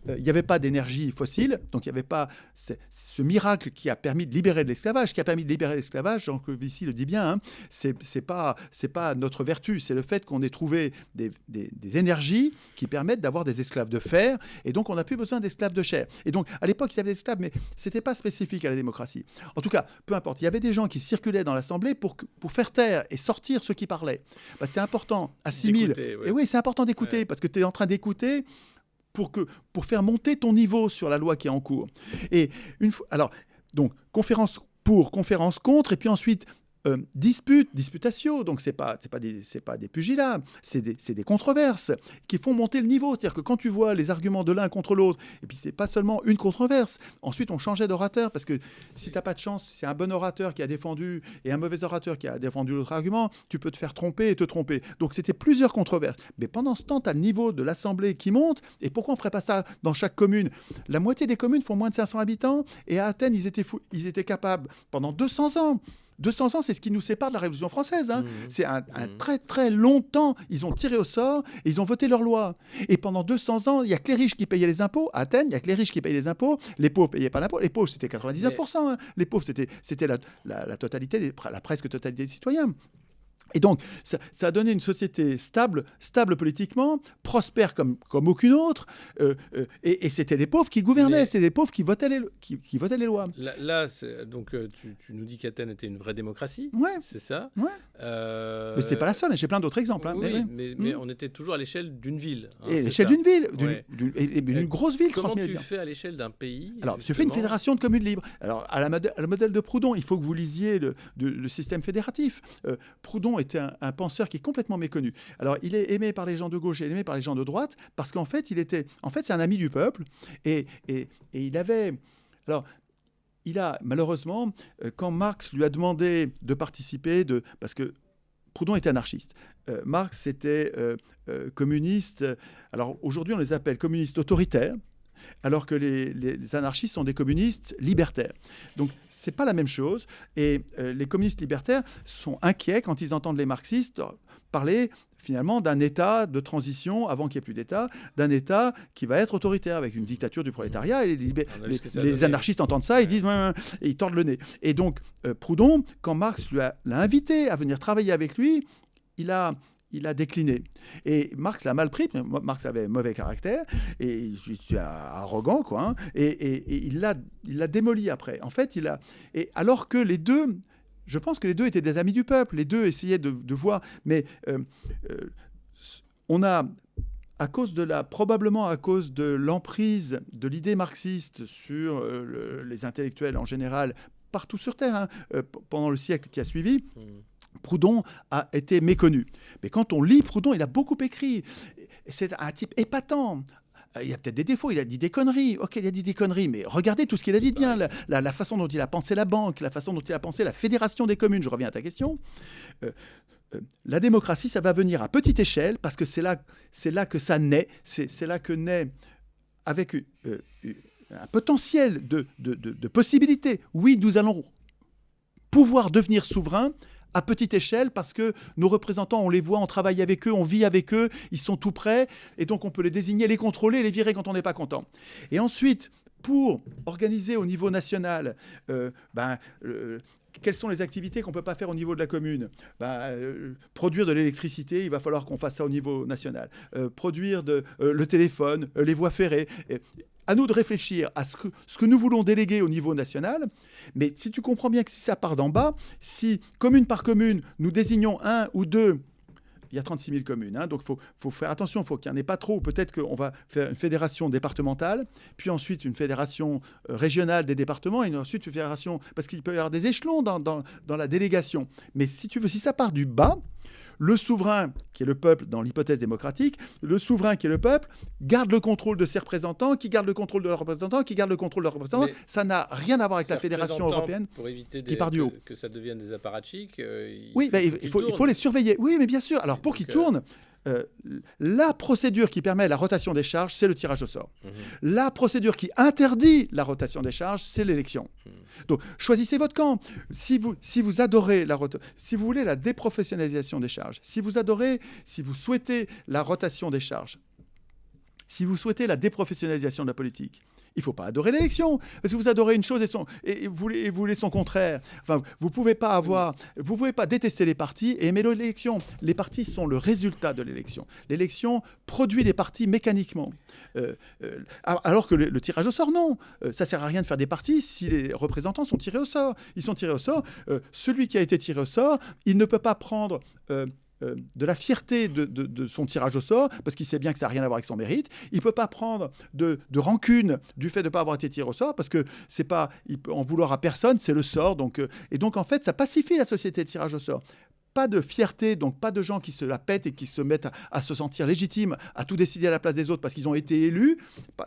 il n'y avait pas d'énergie fossile, donc il n'y avait pas ce miracle qui a permis de libérer de l'esclavage. Qui a permis de libérer l'esclavage, Jean-Claude Vissy le dit bien, hein, c'est pas notre vertu, c'est le fait qu'on ait trouvé des énergies qui permettent d'avoir des esclaves de fer, et donc on n'a plus besoin d'esclaves de chair. Et donc à l'époque, il y avait des esclaves, mais ce n'était pas spécifique à la démocratie. En tout cas, peu importe, il y avait des gens qui circulaient dans l'Assemblée pour faire taire et sortir ceux qui parlaient. C'était important, à 6000. Ouais. Et oui, c'est important d'écouter, parce que tu es en train d'écouter pour faire monter ton niveau sur la loi qui est en cours. Et alors, donc, conférence pour, conférence contre, et puis ensuite, disputatio, donc c'est pas des pugilats, c'est des controverses qui font monter le niveau. C'est-à-dire que quand tu vois les arguments de l'un contre l'autre, et puis c'est pas seulement une controverse, ensuite on changeait d'orateur, parce que si t'as pas de chance, c'est un bon orateur qui a défendu et un mauvais orateur qui a défendu l'autre argument, tu peux te faire tromper et te tromper. Donc c'était plusieurs controverses. Mais pendant ce temps, tu as le niveau de l'Assemblée qui monte, et pourquoi on ferait pas ça dans chaque commune? La moitié des communes font moins de 500 habitants, et à Athènes, ils étaient capables, pendant 200 ans, 200 ans, c'est ce qui nous sépare de la Révolution française. Hein. C'est un très très long temps. Ils ont tiré au sort et ils ont voté leur loi. Et pendant 200 ans, il n'y a que les riches qui payaient les impôts. À Athènes, il n'y a que les riches qui payaient les impôts. Les pauvres ne payaient pas d'impôts. Les pauvres, c'était 99%. Hein. Les pauvres, c'était la totalité, la presque totalité des citoyens. Et donc, ça a donné une société stable politiquement, prospère comme aucune autre, et c'était les pauvres qui gouvernaient, c'est les pauvres qui votaient les lois. Là donc, tu nous dis qu'Athènes était une vraie démocratie, ouais. C'est ça, ouais. Mais c'est pas la seule, j'ai plein d'autres exemples. Hein. Oui, mais on était toujours à l'échelle d'une ville. Hein, et l'échelle d'une ville, et d'une grosse ville. Comment tu fais à l'échelle d'un pays? Alors, tu fais une fédération de communes libres. Alors, à la modèle de Proudhon, il faut que vous lisiez le système fédératif. Proudhon était un penseur qui est complètement méconnu. Alors, il est aimé par les gens de gauche et aimé par les gens de droite parce qu'en fait, c'est un ami du peuple et il avait... Alors, il a, malheureusement, quand Marx lui a demandé de participer, parce que Proudhon était anarchiste. Marx était communiste. Alors, aujourd'hui, on les appelle communistes autoritaires, alors que les anarchistes sont des communistes libertaires. Donc, ce n'est pas la même chose. Et les communistes libertaires sont inquiets quand ils entendent les marxistes parler finalement d'un État de transition, avant qu'il n'y ait plus d'État, d'un État qui va être autoritaire, avec une dictature du prolétariat. Et les anarchistes entendent ça, ils disent et ils tordent le nez. Et donc, Proudhon, quand Marx l'a invité à venir travailler avec lui, il a décliné. Et Marx l'a mal pris. Marx avait mauvais caractère et il était arrogant, quoi. Hein, et il l'a démoli après. En fait, alors que les deux, je pense que les deux étaient des amis du peuple. Les deux essayaient de voir. Mais on a, probablement à cause de l'emprise de l'idée marxiste sur les intellectuels en général, partout sur Terre, hein, pendant le siècle qui a suivi, Proudhon a été méconnu. Mais quand on lit Proudhon, il a beaucoup écrit. C'est un type épatant, Il y a peut-être des défauts, il a dit des conneries. Ok, il a dit des conneries, mais regardez tout ce qu'il a dit de bien. La façon dont il a pensé la banque, la façon dont il a pensé la fédération des communes. Je reviens à ta question. La démocratie, ça va venir à petite échelle parce que c'est là que ça naît. C'est là que naît avec un potentiel de possibilités. Oui, nous allons pouvoir devenir souverains à petite échelle parce que nos représentants, on les voit, on travaille avec eux, on vit avec eux, ils sont tout prêts et donc on peut les désigner, les contrôler, les virer quand on n'est pas content. Et ensuite, pour organiser au niveau national, quelles sont les activités qu'on ne peut pas faire au niveau de la commune ? Produire de l'électricité, il va falloir qu'on fasse ça au niveau national. Produire le téléphone, les voies ferrées. À nous de réfléchir à ce que nous voulons déléguer au niveau national. Mais si tu comprends bien que si ça part d'en bas, si commune par commune, nous désignons un ou deux, il y a 36 000 communes, donc il faut faire attention, il faut qu'il n'y en ait pas trop. Peut-être qu'on va faire une fédération départementale, puis ensuite une fédération régionale des départements, et ensuite une fédération, parce qu'il peut y avoir des échelons dans la délégation. Mais si tu veux, si ça part du bas, le souverain, qui est le peuple dans l'hypothèse démocratique, le souverain qui est le peuple, garde le contrôle de ses représentants, qui garde le contrôle de leurs représentants, qui garde le contrôle de leurs représentants. Mais ça n'a rien à voir avec la Fédération européenne pour éviter qui part du haut. Que ça devienne des apparatchiks. Il faut les surveiller. Oui, mais bien sûr. Alors pour qu'ils tournent, la procédure qui permet la rotation des charges, c'est le tirage au sort. La procédure qui interdit la rotation des charges, c'est l'élection. Donc, choisissez votre camp. Si vous adorez si vous voulez la déprofessionnalisation des charges, si vous souhaitez la rotation des charges, si vous souhaitez la déprofessionnalisation de la politique, il ne faut pas adorer l'élection. Parce que vous adorez une chose et vous voulez son contraire. Enfin, vous ne pouvez pas détester les partis et aimer l'élection. Les partis sont le résultat de l'élection. L'élection produit des partis mécaniquement. Alors que le tirage au sort, non. Ça ne sert à rien de faire des partis si les représentants sont tirés au sort. Ils sont tirés au sort. Celui qui a été tiré au sort, il ne peut pas prendre de la fierté de son tirage au sort, parce qu'il sait bien que ça n'a rien à voir avec son mérite. Il ne peut pas prendre de rancune du fait de ne pas avoir été tiré au sort, parce que il peut en vouloir à personne, c'est le sort. Et donc, en fait, ça pacifie la société de tirage au sort. Pas de fierté, donc pas de gens qui se la pètent et qui se mettent à se sentir légitimes, à tout décider à la place des autres parce qu'ils ont été élus.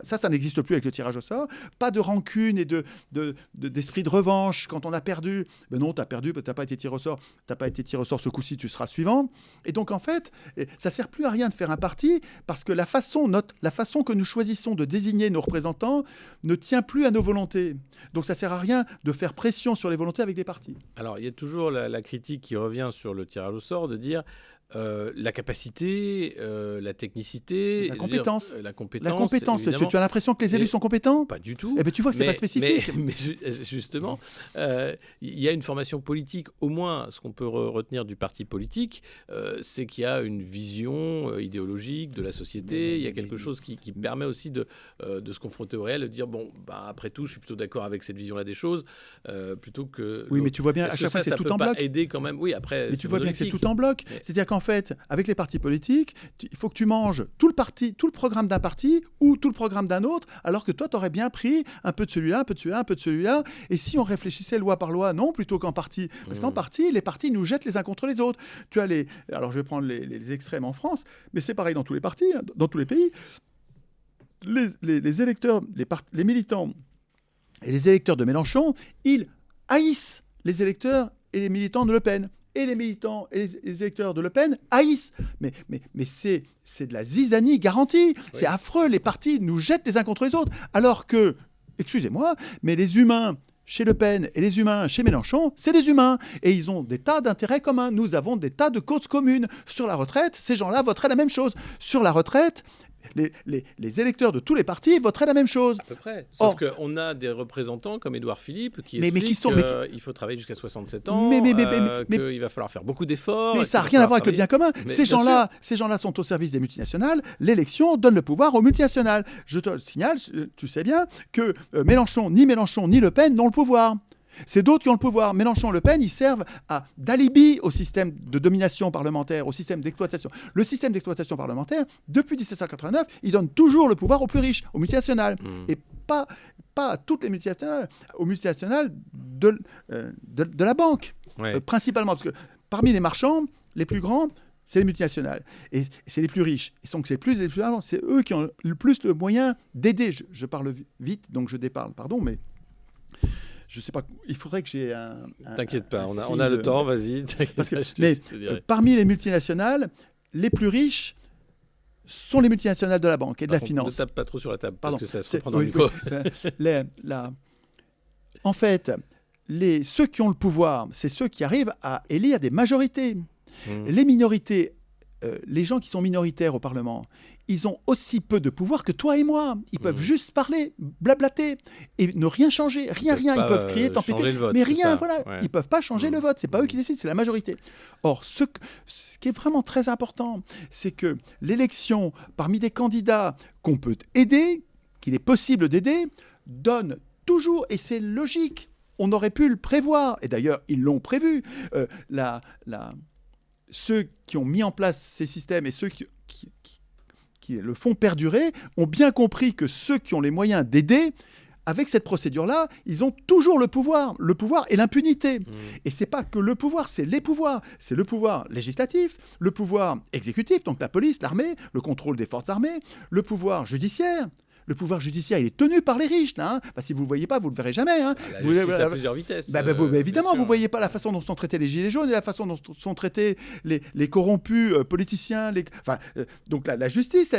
Ça n'existe plus avec le tirage au sort. Pas de rancune et d'esprit de revanche quand on a perdu. Mais non, tu as perdu, tu n'as pas été tiré au sort. Tu n'as pas été tiré au sort ce coup-ci, tu seras le suivant. Et donc, en fait, ça ne sert plus à rien de faire un parti parce que la façon que nous choisissons de désigner nos représentants ne tient plus à nos volontés. Donc, ça ne sert à rien de faire pression sur les volontés avec des partis. Alors, il y a toujours la critique qui revient sur le tirage au sort, de dire la capacité, la technicité, la compétence. La compétence. Tu as l'impression que les élus sont compétents ? Pas du tout. Eh bien, tu vois que ce n'est pas spécifique. Mais justement, il y a une formation politique, au moins ce qu'on peut retenir du parti politique, c'est qu'il y a une vision idéologique de la société, il y a quelque chose qui permet aussi de se confronter au réel, de dire, après tout, je suis plutôt d'accord avec cette vision-là des choses, plutôt que... Oui, mais tu vois bien, à chaque fois, c'est tout en bloc. Ça peut pas aider quand même, oui, après... Mais tu vois bien que c'est tout en bloc. C'est-à-dire qu'en fait, avec les partis politiques, il faut que tu manges tout le programme d'un parti ou tout le programme d'un autre, alors que toi, tu aurais bien pris un peu de celui-là, un peu de celui-là, un peu de celui-là. Et si on réfléchissait loi par loi, non, plutôt qu'en parti. Parce qu'en parti, les partis nous jettent les uns contre les autres. Tu as alors je vais prendre les extrêmes en France, mais c'est pareil dans tous les partis, dans tous les pays. Les électeurs, les militants et les électeurs de Mélenchon, ils haïssent les électeurs et les militants de Le Pen. Et les militants et les électeurs de Le Pen haïssent. Mais c'est de la zizanie garantie. Oui. C'est affreux. Les partis nous jettent les uns contre les autres. Alors que, excusez-moi, mais les humains chez Le Pen et les humains chez Mélenchon, c'est des humains. Et ils ont des tas d'intérêts communs. Nous avons des tas de causes communes. Sur la retraite, ces gens-là voteraient la même chose. Sur la retraite... Les électeurs de tous les partis voteraient la même chose. À peu près. Sauf qu'on a des représentants comme Édouard Philippe qui expliquent qu'il faut travailler jusqu'à 67 ans, qu'il va falloir faire beaucoup d'efforts. Mais ça n'a rien à voir avec le bien commun. Ces gens-là sont au service des multinationales. L'élection donne le pouvoir aux multinationales. Je te signale, tu sais bien, que Mélenchon ni Le Pen n'ont le pouvoir. C'est d'autres qui ont le pouvoir. Mélenchon et Le Pen, ils servent d'alibi au système de domination parlementaire, au système d'exploitation. Le système d'exploitation parlementaire, depuis 1789, il donne toujours le pouvoir aux plus riches, aux multinationales. Et pas à toutes les multinationales, aux multinationales de la banque, principalement. Parce que parmi les marchands, les plus grands, c'est les multinationales. Et c'est les plus riches. Et donc, les plus argent, c'est eux qui ont le plus le moyen d'aider. Je parle vite, donc je déparle, pardon, mais je ne sais pas. Il faudrait que j'ai un. T'inquiète pas, on a le temps, vas-y. Parmi les multinationales, les plus riches sont les multinationales de la banque et de la finance. Ne tape pas trop sur la table, parce que ça se reprend dans oui, le micro. En fait, ceux qui ont le pouvoir, c'est ceux qui arrivent à élire des majorités. Les minorités, les gens qui sont minoritaires au Parlement, ils ont aussi peu de pouvoir que toi et moi. Ils peuvent juste parler, blablater et ne rien changer, rien. Ils peuvent crier, tempêter, mais rien, voilà. Ouais. Ils ne peuvent pas changer le vote. C'est pas eux qui décident, c'est la majorité. Or, ce qui est vraiment très important, c'est que l'élection parmi des candidats qu'on peut aider, qu'il est possible d'aider, donne toujours, et c'est logique, on aurait pu le prévoir, et d'ailleurs, ils l'ont prévu, ceux qui ont mis en place ces systèmes et ceux qui le font perdurer ont bien compris que ceux qui ont les moyens d'aider, avec cette procédure-là, ils ont toujours le pouvoir et l'impunité. Et c'est pas que le pouvoir, c'est les pouvoirs. C'est le pouvoir législatif, le pouvoir exécutif, donc la police, l'armée, le contrôle des forces armées, le pouvoir judiciaire. Le pouvoir judiciaire, il est tenu par les riches, là. Si vous ne le voyez pas, vous ne le verrez jamais. La justice à plusieurs vitesses. Évidemment, vous ne voyez pas la façon dont sont traités les gilets jaunes et la façon dont sont traités les corrompus politiciens. Donc la justice,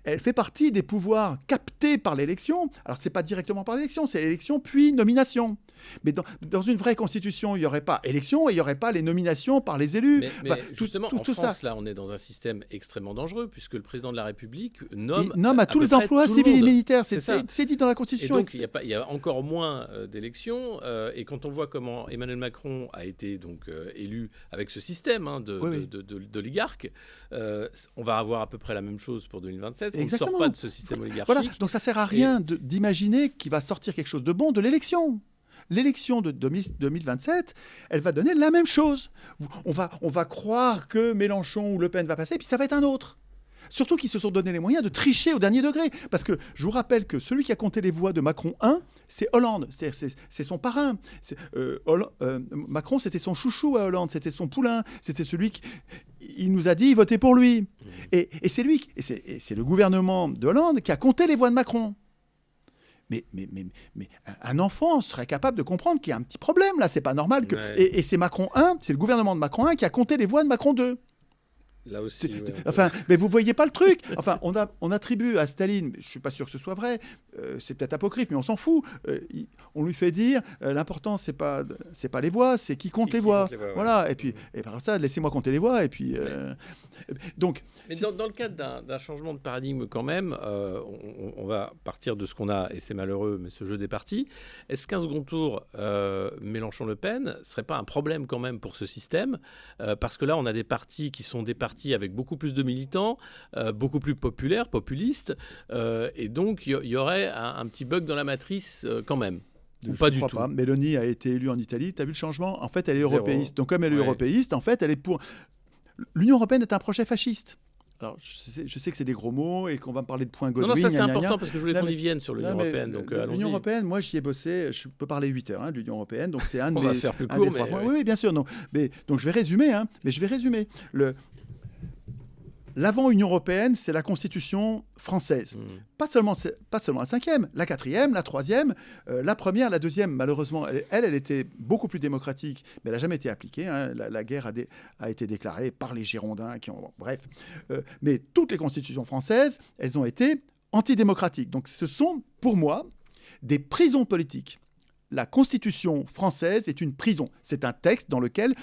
elle fait partie des pouvoirs captés par l'élection. Alors, ce n'est pas directement par l'élection, c'est l'élection puis nomination. Mais dans une vraie constitution, il n'y aurait pas élection et il n'y aurait pas les nominations par les élus. Mais justement, en France, là, on est dans un système extrêmement dangereux puisque le président de la République nomme à tous les emplois civils et militaires. C'est dit dans la Constitution. Et donc, il y a encore moins d'élections. Et quand on voit comment Emmanuel Macron a été donc, élu avec ce système d'oligarque, on va avoir à peu près la même chose pour 2027. Exactement. On ne sort pas de ce système oligarchique. Voilà. Donc, ça ne sert à rien d'imaginer qu'il va sortir quelque chose de bon de l'élection. L'élection de 2027, elle va donner la même chose. On va croire que Mélenchon ou Le Pen va passer, puis ça va être un autre. Surtout qu'ils se sont donné les moyens de tricher au dernier degré. Parce que je vous rappelle que celui qui a compté les voix de Macron 1, c'est Hollande. C'est son parrain. Macron, c'était son chouchou à Hollande. C'était son poulain. C'était celui qui il nous a dit votez pour lui. Et c'est lui, c'est le gouvernement de Hollande qui a compté les voix de Macron. Mais un enfant serait capable de comprendre qu'il y a un petit problème là, c'est pas normal. Et c'est Macron 1, c'est le gouvernement de Macron 1 qui a compté les voix de Macron 2. Là aussi, mais vous voyez pas le truc. Enfin, on attribue à Staline, je suis pas sûr que ce soit vrai, c'est peut-être apocryphe, mais on s'en fout. On lui fait dire l'important c'est pas les voix, c'est qui compte les voix. Voilà. Et puis par ça, laissez-moi compter les voix. Et puis donc. Mais dans le cadre d'un changement de paradigme quand même, on va partir de ce qu'on a et c'est malheureux, mais ce jeu des partis. Est-ce qu'un second tour Mélenchon-Le Pen serait pas un problème quand même pour ce système, parce que là on a des partis qui sont des partis avec beaucoup plus de militants, beaucoup plus populaires, populistes, et donc il y aurait un petit bug dans la matrice quand même. Ou pas du tout. Mélanie a été élue en Italie, tu as vu le changement ? En fait, elle est européiste. Donc comme elle est européiste, en fait, elle est pour... L'Union européenne est un projet fasciste. Alors, je sais que c'est des gros mots et qu'on va me parler de point Godwin. Non, ça c'est important parce que je voulais qu'on y vienne sur l'Union européenne. Donc, l'Union européenne, moi j'y ai bossé, je peux parler 8 heures de l'Union européenne, donc c'est un de On va faire plus court, mais... Oui, bien sûr. Non. Donc je vais résumer, L'avant-Union européenne, c'est la Constitution française. Pas seulement la 5e, la 4e, la 3e, la première, la 2e, malheureusement, elle était beaucoup plus démocratique, mais elle n'a jamais été appliquée. La guerre a été déclarée par les Girondins, bref. Mais toutes les constitutions françaises, elles ont été antidémocratiques. Donc ce sont, pour moi, des prisons politiques. La Constitution française est une prison. C'est un texte dans lequel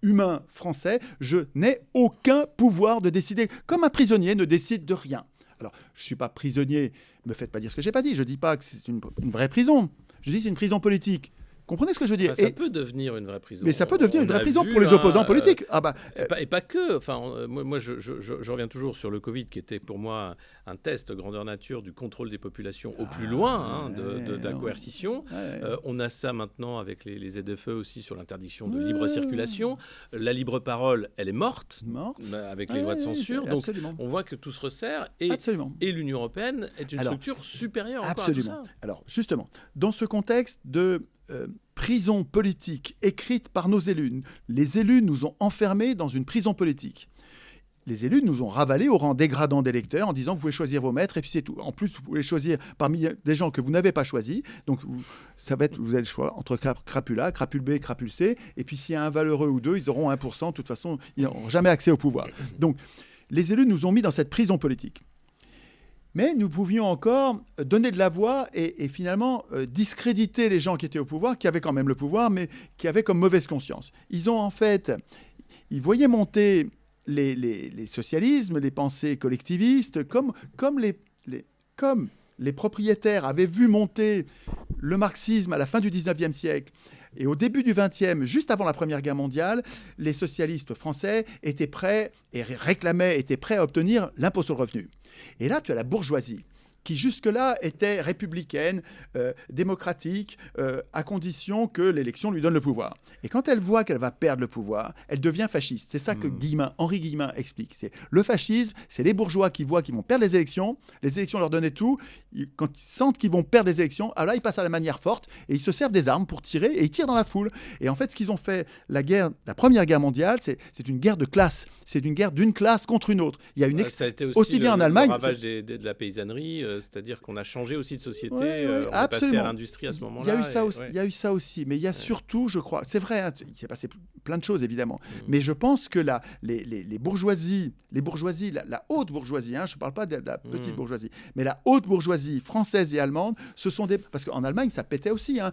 humain français, je n'ai aucun pouvoir de décider. Comme un prisonnier ne décide de rien. Alors, je ne suis pas prisonnier, ne me faites pas dire ce que je n'ai pas dit. Je ne dis pas que c'est une vraie prison. Je dis que c'est une prison politique. Comprenez ce que je veux dire ? Ça peut devenir une vraie prison. Mais ça peut devenir une vraie prison pour les opposants politiques. Et pas que. Enfin, moi, je reviens toujours sur le Covid, qui était pour moi un test grandeur nature du contrôle des populations au plus loin de la coercition. On a ça maintenant avec les ZFE aussi sur l'interdiction de libre circulation. La libre parole, elle est morte. Avec les lois de censure. Donc, on voit que tout se resserre. Et l'Union européenne est une structure supérieure encore à tout ça. Alors, justement, dans ce contexte de prison politique écrite par nos élus. Les élus nous ont enfermés dans une prison politique. Les élus nous ont ravalés au rang dégradant d'électeurs en disant vous pouvez choisir vos maîtres et puis c'est tout. En plus, vous pouvez choisir parmi des gens que vous n'avez pas choisis. Donc, vous avez le choix entre crapule A, crapule B, crapule C. Et puis, s'il y a un valeureux ou deux, ils auront 1%. De toute façon, ils n'auront jamais accès au pouvoir. Donc, les élus nous ont mis dans cette prison politique. Mais nous pouvions encore donner de la voix et finalement discréditer les gens qui étaient au pouvoir, qui avaient quand même le pouvoir, mais qui avaient comme mauvaise conscience. Ils voyaient monter les socialismes, les pensées collectivistes, comme les propriétaires avaient vu monter le marxisme à la fin du 19e siècle et au début du 20e, juste avant la Première Guerre mondiale, les socialistes français étaient prêts étaient prêts à obtenir l'impôt sur le revenu. Et là, tu as la bourgeoisie qui jusque-là était républicaine, démocratique, à condition que l'élection lui donne le pouvoir. Et quand elle voit qu'elle va perdre le pouvoir, elle devient fasciste. C'est ça que Henri Guillemin explique. C'est le fascisme, c'est les bourgeois qui voient qu'ils vont perdre les élections leur donnaient tout. Quand ils sentent qu'ils vont perdre les élections, alors là, ils passent à la manière forte et ils se servent des armes pour tirer et ils tirent dans la foule. Et en fait, ce qu'ils ont fait, la Première Guerre mondiale, c'est une guerre de classe. C'est une guerre d'une classe contre une autre. Il y a une ça a été aussi bien en Allemagne. Le ravage de la paysannerie. C'est-à-dire qu'on a changé aussi de société, on est passé à l'industrie à ce moment-là. Il y a eu ça aussi, mais il y a surtout, je crois, c'est vrai, hein, il s'est passé plein de choses évidemment, mais je pense que les bourgeoisies, la haute bourgeoisie, hein, je ne parle pas de la petite bourgeoisie, mais la haute bourgeoisie française et allemande, parce qu'en Allemagne ça pétait aussi, hein,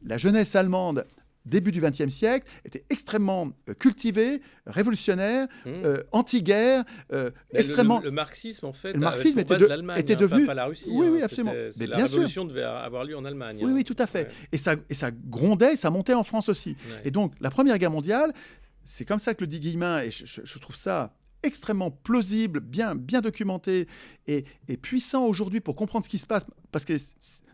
la jeunesse allemande début du XXe siècle, était extrêmement cultivé, révolutionnaire, anti-guerre, extrêmement... Le marxisme, en fait, le marxisme était devenu... pas la Russie. Oui, absolument. Mais la révolution devait avoir lieu en Allemagne. Oui, tout à fait. Ouais. Et ça grondait, ça montait en France aussi. Ouais. Et donc, la Première Guerre mondiale, c'est comme ça que le dit Guillemin, et je trouve ça extrêmement plausible, bien documenté et puissant aujourd'hui pour comprendre ce qui se passe, parce que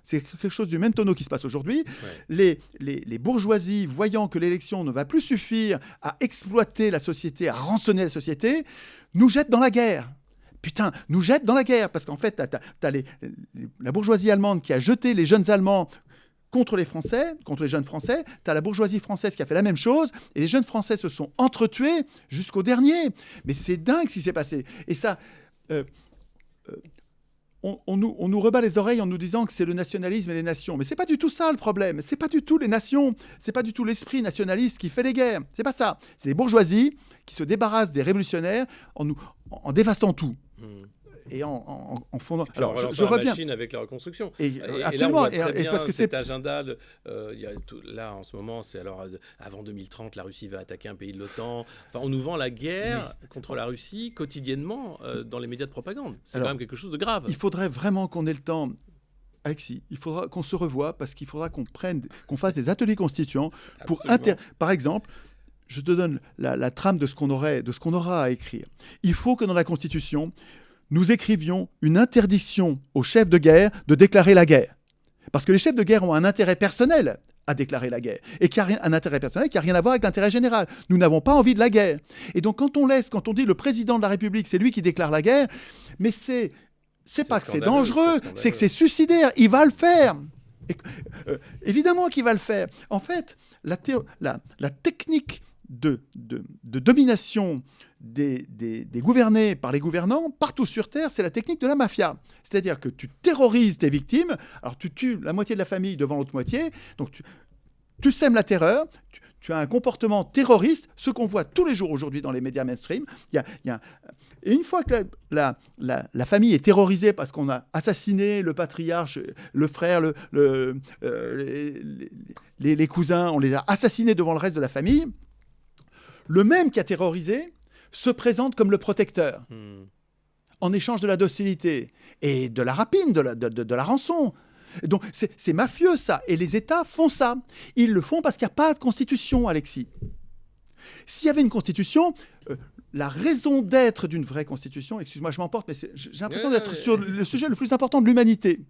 c'est quelque chose du même tonneau qui se passe aujourd'hui. Ouais. Les bourgeoisies, voyant que l'élection ne va plus suffire à exploiter la société, à rançonner la société, nous jettent dans la guerre. Putain, nous jettent dans la guerre, parce qu'en fait, t'as la bourgeoisie allemande qui a jeté les jeunes Allemands contre les Français, contre les jeunes Français. Tu as la bourgeoisie française qui a fait la même chose, et les jeunes Français se sont entretués jusqu'au dernier. Mais c'est dingue ce qui s'est passé. Et ça... On nous rebat les oreilles en nous disant que c'est le nationalisme et les nations. Mais ce n'est pas du tout ça le problème. Ce n'est pas du tout les nations. Ce n'est pas du tout l'esprit nationaliste qui fait les guerres. Ce n'est pas ça. C'est les bourgeoisies qui se débarrassent des révolutionnaires en dévastant tout. Et en fondant... Alors, je reviens. Machine avec la reconstruction. Absolument. Et là, on voit très bien parce que cet agenda. Là, en ce moment, c'est avant 2030, la Russie va attaquer un pays de l'OTAN. Enfin, on nous vend la guerre contre la Russie quotidiennement dans les médias de propagande. C'est quand même quelque chose de grave. Il faudrait vraiment qu'on ait le temps. Alexis, il faudra qu'on se revoie parce qu'il faudra qu'on fasse des ateliers constituants pour par exemple. Je te donne la trame de ce qu'on aura à écrire. Il faut que dans la Constitution, nous écrivions une interdiction aux chefs de guerre de déclarer la guerre. Parce que les chefs de guerre ont un intérêt personnel à déclarer la guerre. Et un intérêt personnel qui n'a rien à voir avec l'intérêt général. Nous n'avons pas envie de la guerre. Et donc quand on dit le président de la République, c'est lui qui déclare la guerre, mais c'est pas que c'est dangereux, c'est que c'est suicidaire. Il va le faire. Évidemment qu'il va le faire. En fait, la technique de domination des gouvernés par les gouvernants, partout sur Terre, c'est la technique de la mafia. C'est-à-dire que tu terrorises tes victimes, alors tu tues la moitié de la famille devant l'autre moitié, donc tu sèmes la terreur, tu as un comportement terroriste, ce qu'on voit tous les jours aujourd'hui dans les médias mainstream. Et une fois que la famille est terrorisée parce qu'on a assassiné le patriarche, le frère, les cousins, on les a assassinés devant le reste de la famille, le même qui a terrorisé se présente comme le protecteur en échange de la docilité et de la rapine, de la rançon. Donc c'est mafieux ça, et les États font ça. Ils le font parce qu'il n'y a pas de constitution, Alexis. S'il y avait une constitution, la raison d'être d'une vraie constitution, excuse-moi je m'emporte, mais j'ai l'impression d'être sur le sujet le plus important de l'humanité.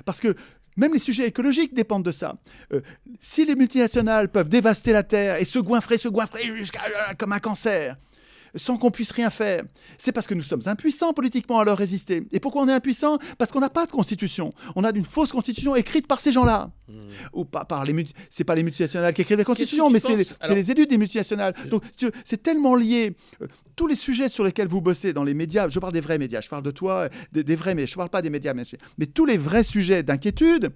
Parce que même les sujets écologiques dépendent de ça. Si les multinationales peuvent dévaster la terre et se goinfrer comme un cancer, sans qu'on puisse rien faire. C'est parce que nous sommes impuissants politiquement à leur résister. Et pourquoi on est impuissants ? Parce qu'on n'a pas de constitution. On a une fausse constitution écrite par ces gens-là. Ou pas par les c'est pas les multinationales qui écrivent la constitution, mais c'est les élus des multinationales. Donc c'est tellement lié. Tous les sujets sur lesquels vous bossez dans les médias, je parle des vrais médias, je parle de toi, des vrais médias, je ne parle pas des médias, mais tous les vrais sujets d'inquiétude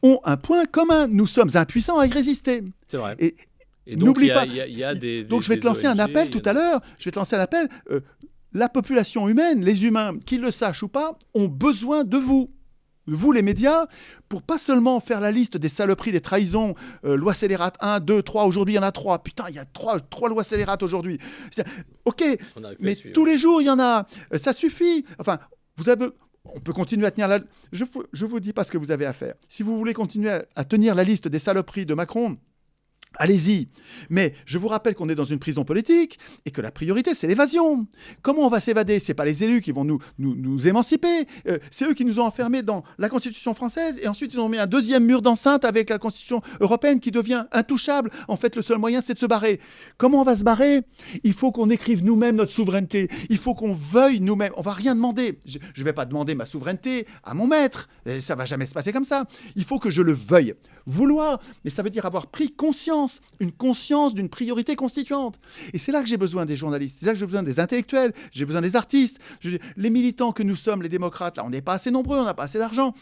ont un point commun. Nous sommes impuissants à y résister. C'est vrai. Et donc, n'oublie pas. Donc je vais te lancer un appel tout à l'heure. Je vais te lancer un appel. La population humaine, les humains, qu'ils le sachent ou pas, ont besoin de vous. Vous, les médias, pour pas seulement faire la liste des saloperies, des trahisons, loi scélérate 1, 2, 3, aujourd'hui il y en a 3. Putain, il y a 3 lois scélérates aujourd'hui. Ok, mais tous les jours il y en a. Ça suffit. Enfin, on peut continuer à tenir la... Je vous dis pas ce que vous avez à faire. Si vous voulez continuer à tenir la liste des saloperies de Macron, allez-y. Mais je vous rappelle qu'on est dans une prison politique et que la priorité, c'est l'évasion. Comment on va s'évader ? Ce n'est pas les élus qui vont nous émanciper. C'est eux qui nous ont enfermés dans la Constitution française et ensuite ils ont mis un deuxième mur d'enceinte avec la Constitution européenne qui devient intouchable. En fait, le seul moyen, c'est de se barrer. Comment on va se barrer ? Il faut qu'on écrive nous-mêmes notre souveraineté. Il faut qu'on veuille nous-mêmes. On ne va rien demander. Je ne vais pas demander ma souveraineté à mon maître. Ça ne va jamais se passer comme ça. Il faut que je le veuille. Vouloir, mais ça veut dire avoir pris conscience, une conscience d'une priorité constituante. Et c'est là que j'ai besoin des journalistes, c'est là que j'ai besoin des intellectuels, j'ai besoin des artistes. Les militants que nous sommes, les démocrates, là, on n'est pas assez nombreux, on n'a pas assez d'argent.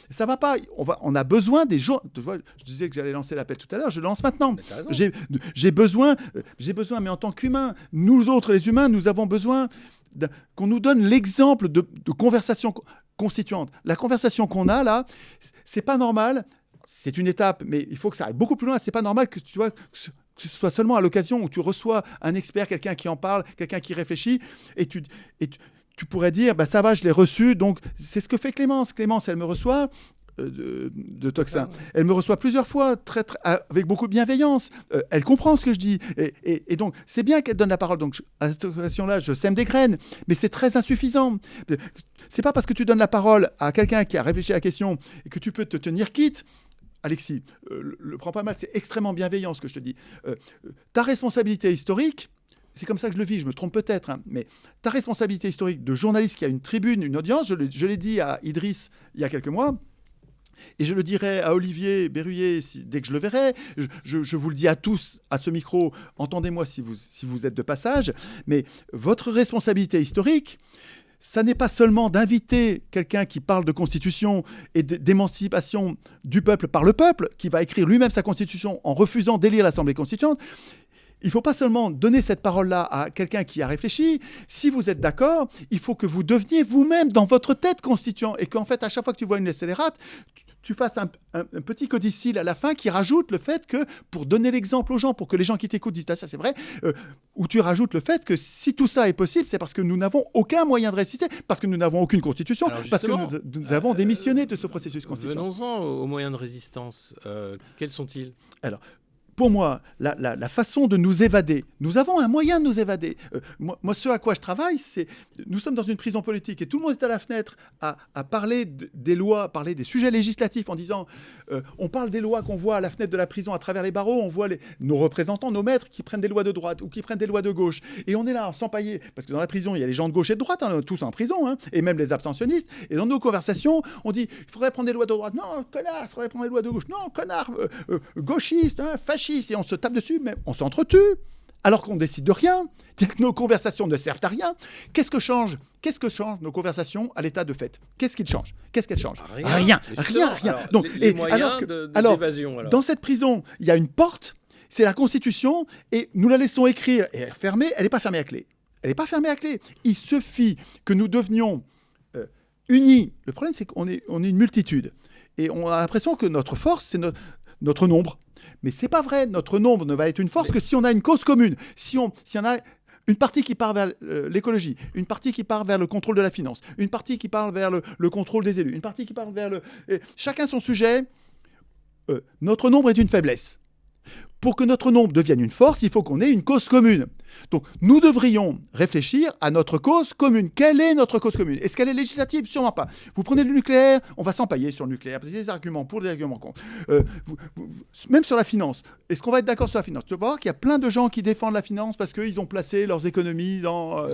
Ça va pas. On a besoin des gens. Je disais que j'allais lancer l'appel tout à l'heure, je le lance maintenant. J'ai besoin, mais en tant qu'humain, nous autres, les humains, nous avons besoin qu'on nous donne l'exemple de conversation constituante. La conversation qu'on a là, c'est pas normal. C'est une étape, mais il faut que ça aille beaucoup plus loin. C'est pas normal que tu vois que ce soit seulement à l'occasion où tu reçois un expert, quelqu'un qui en parle, quelqu'un qui réfléchit, et tu pourrais dire, bah ça va, je l'ai reçu. Donc c'est ce que fait Clémence. Clémence, elle me reçoit de Toxin. Elle me reçoit plusieurs fois, avec beaucoup de bienveillance. Elle comprend ce que je dis. Et donc, c'est bien qu'elle donne la parole. Donc, à cette occasion-là, je sème des graines, mais c'est très insuffisant. C'est pas parce que tu donnes la parole à quelqu'un qui a réfléchi à la question et que tu peux te tenir quitte. Alexis, le prends pas mal, c'est extrêmement bienveillant ce que je te dis. Ta responsabilité historique, c'est comme ça que je le vis, je me trompe peut-être, hein, mais ta responsabilité historique de journaliste qui a une tribune, une audience, je l'ai dit à Idriss il y a quelques mois, et je le dirai à Olivier Berruyer dès que je le verrai. Je vous le dis à tous à ce micro, entendez-moi si vous êtes de passage, mais votre responsabilité historique, ça n'est pas seulement d'inviter quelqu'un qui parle de constitution et d'émancipation du peuple par le peuple, qui va écrire lui-même sa constitution en refusant d'élire l'Assemblée constituante. Il ne faut pas seulement donner cette parole-là à quelqu'un qui a réfléchi. Si vous êtes d'accord, il faut que vous deveniez vous-même dans votre tête constituant et qu'en fait, à chaque fois que tu vois une scélérate, tu fasses un petit codicile à la fin qui rajoute le fait que, pour donner l'exemple aux gens, pour que les gens qui t'écoutent disent « Ah, ça c'est vrai », où tu rajoutes le fait que si tout ça est possible, c'est parce que nous n'avons aucun moyen de résister, parce que nous n'avons aucune constitution, parce que nous avons démissionné de ce processus constituant. Venons-en aux moyens de résistance. Quels sont-ils ? Alors, pour moi, la façon de nous évader, nous avons un moyen de nous évader. Moi, ce à quoi je travaille, c'est... Nous sommes dans une prison politique et tout le monde est à la fenêtre à parler des lois, à parler des sujets législatifs en disant on parle des lois qu'on voit à la fenêtre de la prison à travers les barreaux, on voit nos représentants, nos maîtres qui prennent des lois de droite ou qui prennent des lois de gauche. Et on est là sans pailler, parce que dans la prison, il y a les gens de gauche et de droite, hein, tous en prison, hein, et même les abstentionnistes. Et dans nos conversations, on dit il faudrait prendre des lois de droite. Non, connard, il faudrait prendre des lois de gauche. Non, connard, gauchiste, hein, fasciste. Et on se tape dessus, mais on s'entretue, alors qu'on décide de rien. C'est-à-dire que nos conversations ne servent à rien. Qu'est-ce que changent nos conversations à l'état de fait ? Qu'est-ce qu'ils changent ? Qu'est-ce qu'elles changent ? Rien. Alors, donc, les moyens d'évasion. Alors, dans cette prison, il y a une porte, c'est la Constitution, et nous la laissons écrire. Et elle est fermée, elle n'est pas fermée à clé. Elle n'est pas fermée à clé. Il suffit que nous devenions unis. Le problème, c'est qu'on est une multitude. Et on a l'impression que notre force, c'est notre nombre. Mais c'est pas vrai, notre nombre ne va être une force que si on a une cause commune, si on a une partie qui part vers l'écologie, une partie qui part vers le contrôle de la finance, une partie qui part vers le contrôle des élus, une partie qui part vers chacun son sujet, notre nombre est une faiblesse. Pour que notre nombre devienne une force, il faut qu'on ait une cause commune. Donc, nous devrions réfléchir à notre cause commune. Quelle est notre cause commune? Est-ce qu'elle est législative? Sûrement pas. Vous prenez le nucléaire, on va s'empailler sur le nucléaire. Il y a des arguments pour, des arguments contre. Même sur la finance. Est-ce qu'on va être d'accord sur la finance? Tu vas voir qu'il y a plein de gens qui défendent la finance parce qu'ils ont placé leurs économies dans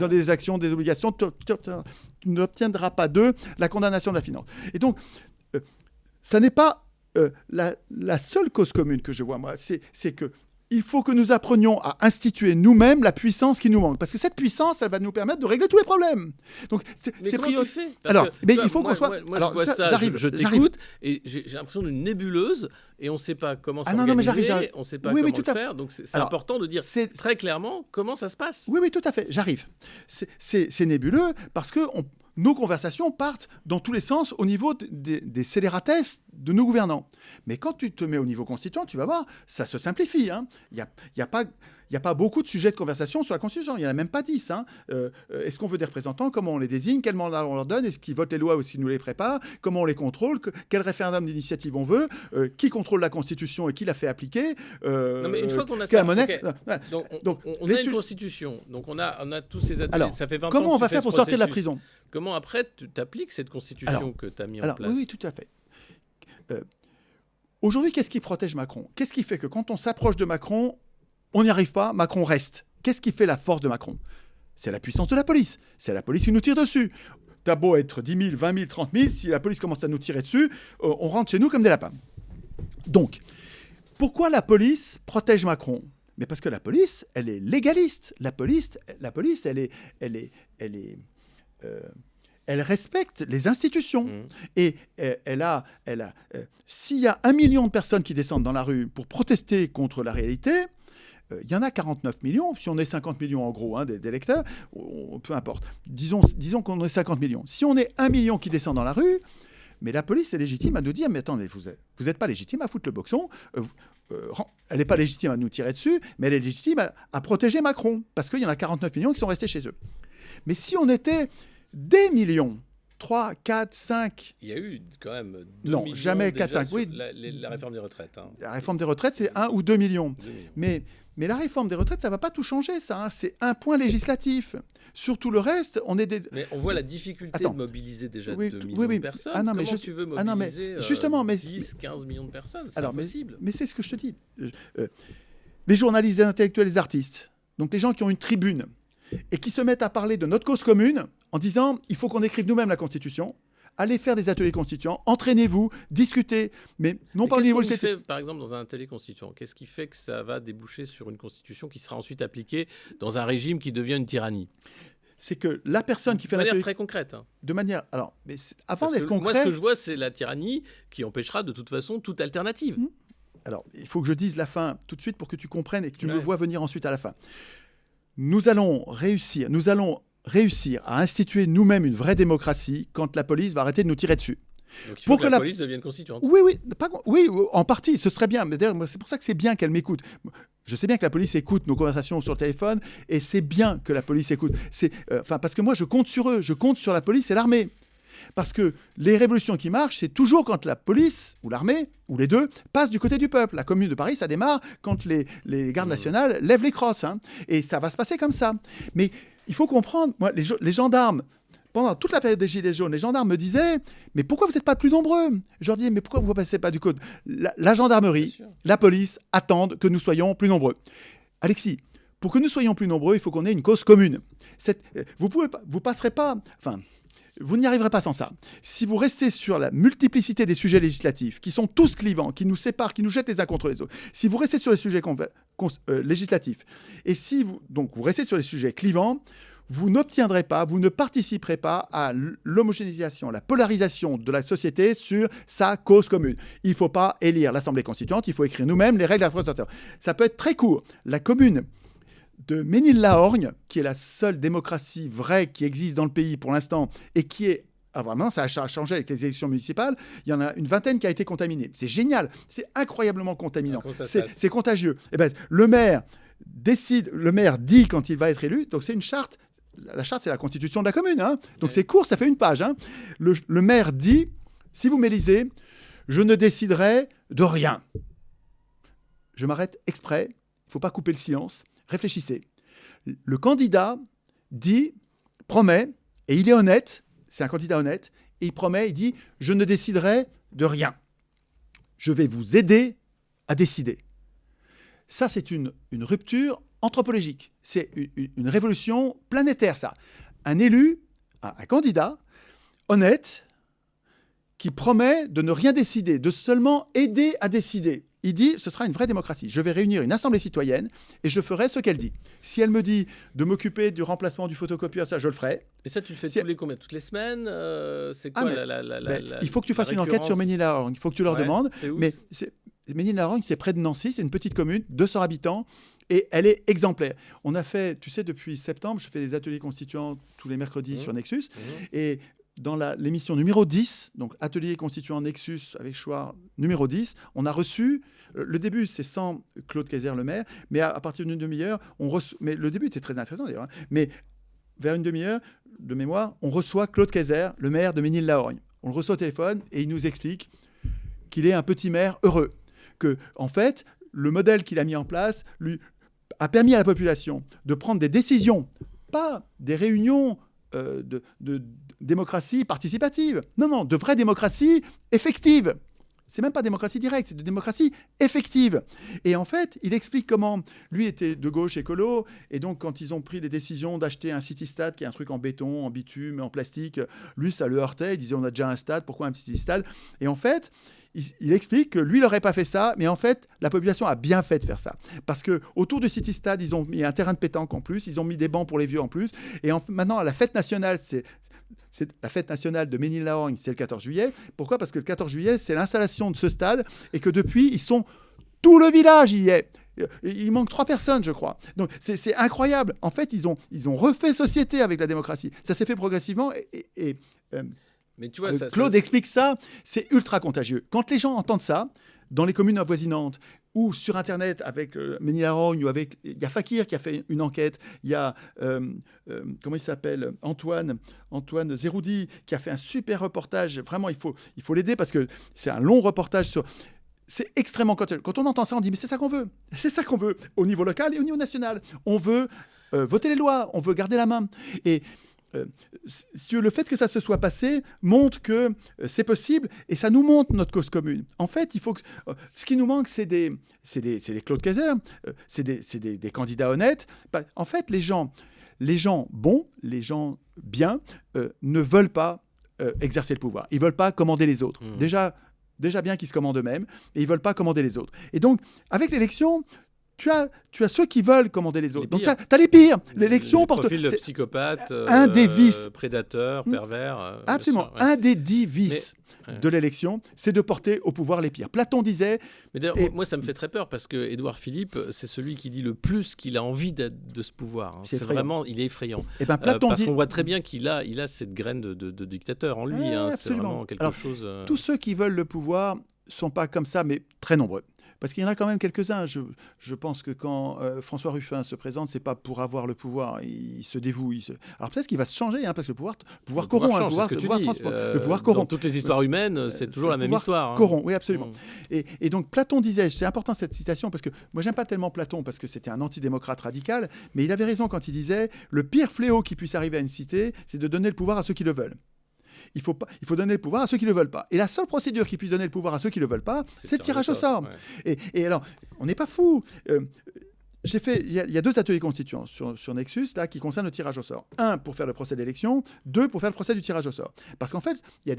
des actions, des obligations. Tu n'obtiendras pas d'eux la condamnation de la finance. Et donc, ça n'est pas la seule cause commune que je vois, moi, c'est que il faut que nous apprenions à instituer nous-mêmes la puissance qui nous manque. Parce que cette puissance, elle va nous permettre de régler tous les problèmes. Donc, c'est prioritaire. Tu fais alors, mais il faut qu'on soit... Moi, je vois ça, je t'écoute, et j'ai l'impression d'une nébuleuse, et on ne sait pas comment s'organiser, on ne sait pas comment le faire. Donc, c'est important de dire très clairement comment ça se passe. Oui, tout à fait, j'arrive. C'est nébuleux parce que nos conversations partent dans tous les sens au niveau des scélératesses de nos gouvernants. Mais quand tu te mets au niveau constituant, tu vas voir, ça se simplifie. Il n'y a pas beaucoup de sujets de conversation sur la Constitution. Il n'y en a même pas 10. Est-ce qu'on veut des représentants? Comment on les désigne? Quel mandat on leur donne? Est-ce qu'ils votent les lois ou est-ce qu'ils nous les préparent? Comment on les contrôle? Quel référendum d'initiative on veut? Qui contrôle la Constitution et qui la fait appliquer? Non, mais une fois qu'on a ça, monnaie, donc on a une Constitution. Donc on a tous ces ateliers. Alors, ça fait 20 ans comment on va faire pour sortir de la prison? Comment après tu appliques cette Constitution que tu as mis en place? Oui, tout à fait. Aujourd'hui, qu'est-ce qui protège Macron? Qu'est-ce qui fait que quand on s'approche de Macron, on n'y arrive pas, Macron reste? Qu'est-ce qui fait la force de Macron? C'est la puissance de la police. C'est la police qui nous tire dessus. T'as beau être 10 000, 20 000, 30 000, si la police commence à nous tirer dessus, on rentre chez nous comme des lapins. Donc, pourquoi la police protège Macron? Mais parce que la police, elle est légaliste. La police, elle respecte les institutions. Et s'il y a 1 million de personnes qui descendent dans la rue pour protester contre la réalité, il y en a 49 millions. Si on est 50 millions en gros des lecteurs, peu importe. Disons qu'on est 50 millions. Si on est 1 million qui descend dans la rue, mais la police est légitime à nous dire, mais attendez, vous n'êtes pas légitime à foutre le boxon. Elle n'est pas légitime à nous tirer dessus, mais elle est légitime à protéger Macron, parce qu'il y en a 49 millions qui sont restés chez eux. Mais si on était des millions, 3, 4, 5... Il y a eu quand même 2 non, millions jamais 4, 5. Oui. La réforme des retraites. La réforme des retraites, c'est 1 ou 2 millions. Mais la réforme des retraites, ça ne va pas tout changer, ça. C'est un point législatif. Sur tout le reste, on est des... Mais on voit la difficulté de mobiliser déjà 2 millions de personnes. Comment tu veux mobiliser 10, 15 millions de personnes? C'est impossible. Mais c'est ce que je te dis. Les journalistes, les intellectuels, les artistes, donc les gens qui ont une tribune, et qui se mettent à parler de notre cause commune en disant il faut qu'on écrive nous-mêmes la Constitution, allez faire des ateliers constituants, entraînez-vous, discutez, mais non pas au niveau... Qu'est-ce qu'on fait, par exemple, dans un atelier constituant? Qu'est-ce qui fait que ça va déboucher sur une Constitution qui sera ensuite appliquée dans un régime qui devient une tyrannie? C'est que la personne qui fait l'atelier... De manière très concrète. De manière... Alors, mais avant d'être concret... Moi, ce que je vois, c'est la tyrannie qui empêchera de toute façon toute alternative. Alors, il faut que je dise la fin tout de suite pour que tu comprennes et que tu me vois venir ensuite à la fin. Nous allons réussir à instituer nous-mêmes une vraie démocratie quand la police va arrêter de nous tirer dessus. Donc il faut que la police devienne constituante. Oui, en partie, ce serait bien. Mais d'ailleurs, c'est pour ça que c'est bien qu'elle m'écoute. Je sais bien que la police écoute nos conversations sur le téléphone et c'est bien que la police écoute. Parce que moi, je compte sur eux, je compte sur la police et l'armée. Parce que les révolutions qui marchent, c'est toujours quand la police ou l'armée, ou les deux, passent du côté du peuple. La Commune de Paris, ça démarre quand les gardes nationales lèvent les crosses. Et ça va se passer comme ça. Mais il faut comprendre, moi, les gendarmes, pendant toute la période des Gilets jaunes, les gendarmes me disaient « Mais pourquoi vous n'êtes pas plus nombreux ?» Je leur disais « Mais pourquoi vous ne passez pas du code ?» La gendarmerie, la police attendent que nous soyons plus nombreux. Alexis, pour que nous soyons plus nombreux, il faut qu'on ait une cause commune. Vous passerez pas... Vous n'y arriverez pas sans ça. Si vous restez sur la multiplicité des sujets législatifs, qui sont tous clivants, qui nous séparent, qui nous jettent les uns contre les autres, si vous restez sur les sujets législatifs, et si vous restez sur les sujets clivants, vous n'obtiendrez pas, vous ne participerez pas à l'homogénéisation, la polarisation de la société sur sa cause commune. Il ne faut pas élire l'Assemblée constituante, il faut écrire nous-mêmes les règles de la représentation. Ça peut être très court. La commune de Ménil-la-Orgne, qui est la seule démocratie vraie qui existe dans le pays pour l'instant, et qui est... vraiment, ça a changé avec les élections municipales. Il y en a une vingtaine qui a été contaminée. C'est génial, c'est incroyablement contaminant, c'est contagieux. Et ben, le maire dit quand il va être élu, donc c'est une charte. La charte, c'est la constitution de la commune. Donc c'est court, ça fait une page. Le maire dit, si vous m'élisez, je ne déciderai de rien. je m'arrête exprès, il ne faut pas couper le silence, réfléchissez. Le candidat promet, et il est honnête, c'est un candidat honnête, et il promet, il dit « Je ne déciderai de rien. Je vais vous aider à décider. » Ça, c'est une rupture anthropologique. C'est une révolution planétaire, ça. Un élu, un candidat honnête, qui promet de ne rien décider, de seulement aider à décider. Il dit, ce sera une vraie démocratie. Je vais réunir une assemblée citoyenne et je ferai ce qu'elle dit. Si elle me dit de m'occuper du remplacement du photocopieur, ça, je le ferai. Et ça, tu le fais combien? Toutes les semaines? C'est quoi il faut que tu fasses une enquête sur Ménil-la-Rogne. Il faut que tu leur demandes. C'est où? Mais Ménil-la-Rogne, c'est près de Nancy. C'est une petite commune, 200 habitants. Et elle est exemplaire. On a fait, tu sais, depuis septembre, je fais des ateliers constituants tous les mercredis sur Nexus. Et dans l'émission numéro 10, donc Atelier constituant Nexus avec Chouard numéro 10, on a reçu, le début c'est sans Claude Kayser le maire, mais à partir d'une demi-heure, mais le début était très intéressant d'ailleurs, mais vers une demi-heure de mémoire, on reçoit Claude Kayser, le maire de Ménil-la-Rogne. On le reçoit au téléphone et il nous explique qu'il est un petit maire heureux, que en fait, le modèle qu'il a mis en place lui a permis à la population de prendre des décisions, pas des réunions de démocratie participative. Non, de vraie démocratie effective. C'est même pas démocratie directe, c'est de démocratie effective. Et en fait, il explique comment lui était de gauche écolo, et donc quand ils ont pris des décisions d'acheter un city-stade, qui est un truc en béton, en bitume, en plastique, lui, ça le heurtait. Il disait, on a déjà un stade, pourquoi un petit city-stade? Et en fait, il explique que lui, il n'aurait pas fait ça, mais en fait, la population a bien fait de faire ça. Parce qu'autour du city-stade, ils ont mis un terrain de pétanque en plus, ils ont mis des bancs pour les vieux en plus, et maintenant, la fête nationale, c'est la fête nationale de Ménil-la-Rogne, c'est le 14 juillet. Pourquoi? Parce que le 14 juillet, c'est l'installation de ce stade, et que depuis, tout le village y est. Il manque 3 personnes, je crois. Donc, c'est incroyable. En fait, ils ont refait société avec la démocratie. Ça s'est fait progressivement, mais tu vois, Claude explique ça, c'est ultra contagieux. Quand les gens entendent ça, dans les communes avoisinantes, ou sur Internet avec Ménil-la-Rogne, ou avec... Il y a Fakir qui a fait une enquête, il y a, comment il s'appelle, Antoine Zeroudi, qui a fait un super reportage. Vraiment, il faut l'aider parce que c'est un long reportage sur... C'est extrêmement contagieux. Quand on entend ça, on dit, mais c'est ça qu'on veut. C'est ça qu'on veut au niveau local et au niveau national. On veut voter les lois, on veut garder la main. Et... le fait que ça se soit passé montre que c'est possible et ça nous montre notre cause commune. En fait, il faut que ce qui nous manque, c'est des Claude Kayser, c'est des candidats honnêtes. En fait, les gens bons, les gens bien, ne veulent pas exercer le pouvoir. Ils veulent pas commander les autres. Déjà bien qu'ils se commandent eux-mêmes et ils veulent pas commander les autres. Et donc, avec l'élection, tu as ceux qui veulent commander les autres. Donc, tu as les pires. L'élection porte... profil de psychopathe, un des vices. Prédateur, pervers. Absolument. Un des 10 vices de l'élection, c'est de porter au pouvoir les pires. Platon disait... Mais d'ailleurs, moi, ça me fait très peur parce que Édouard Philippe, c'est celui qui dit le plus qu'il a envie de ce pouvoir. C'est vraiment... Il est effrayant. Et Platon parce qu'on voit très bien qu'il a cette graine de dictateur en lui. C'est vraiment quelque chose... Tous ceux qui veulent le pouvoir ne sont pas comme ça, mais très nombreux. Parce qu'il y en a quand même quelques-uns. Je pense que quand François Ruffin se présente, c'est pas pour avoir le pouvoir. Il se dévoue. Alors peut-être qu'il va se changer, parce que le pouvoir corrompt. Le pouvoir corrompt. Dans toutes les histoires humaines, c'est toujours la même histoire. Corrompt, oui, absolument. Et donc Platon disait, c'est important cette citation, parce que moi j'aime pas tellement Platon, parce que c'était un antidémocrate radical, mais il avait raison quand il disait, le pire fléau qui puisse arriver à une cité, c'est de donner le pouvoir à ceux qui le veulent. Il faut donner le pouvoir à ceux qui ne le veulent pas. Et la seule procédure qui puisse donner le pouvoir à ceux qui ne le veulent pas, c'est le tirage au sort. Ouais. Et alors, on n'est pas fou. Il y a 2 ateliers constituants sur Nexus là, qui concernent le tirage au sort. 1 pour faire le procès d'élection, 2 pour faire le procès du tirage au sort. Parce qu'en fait, il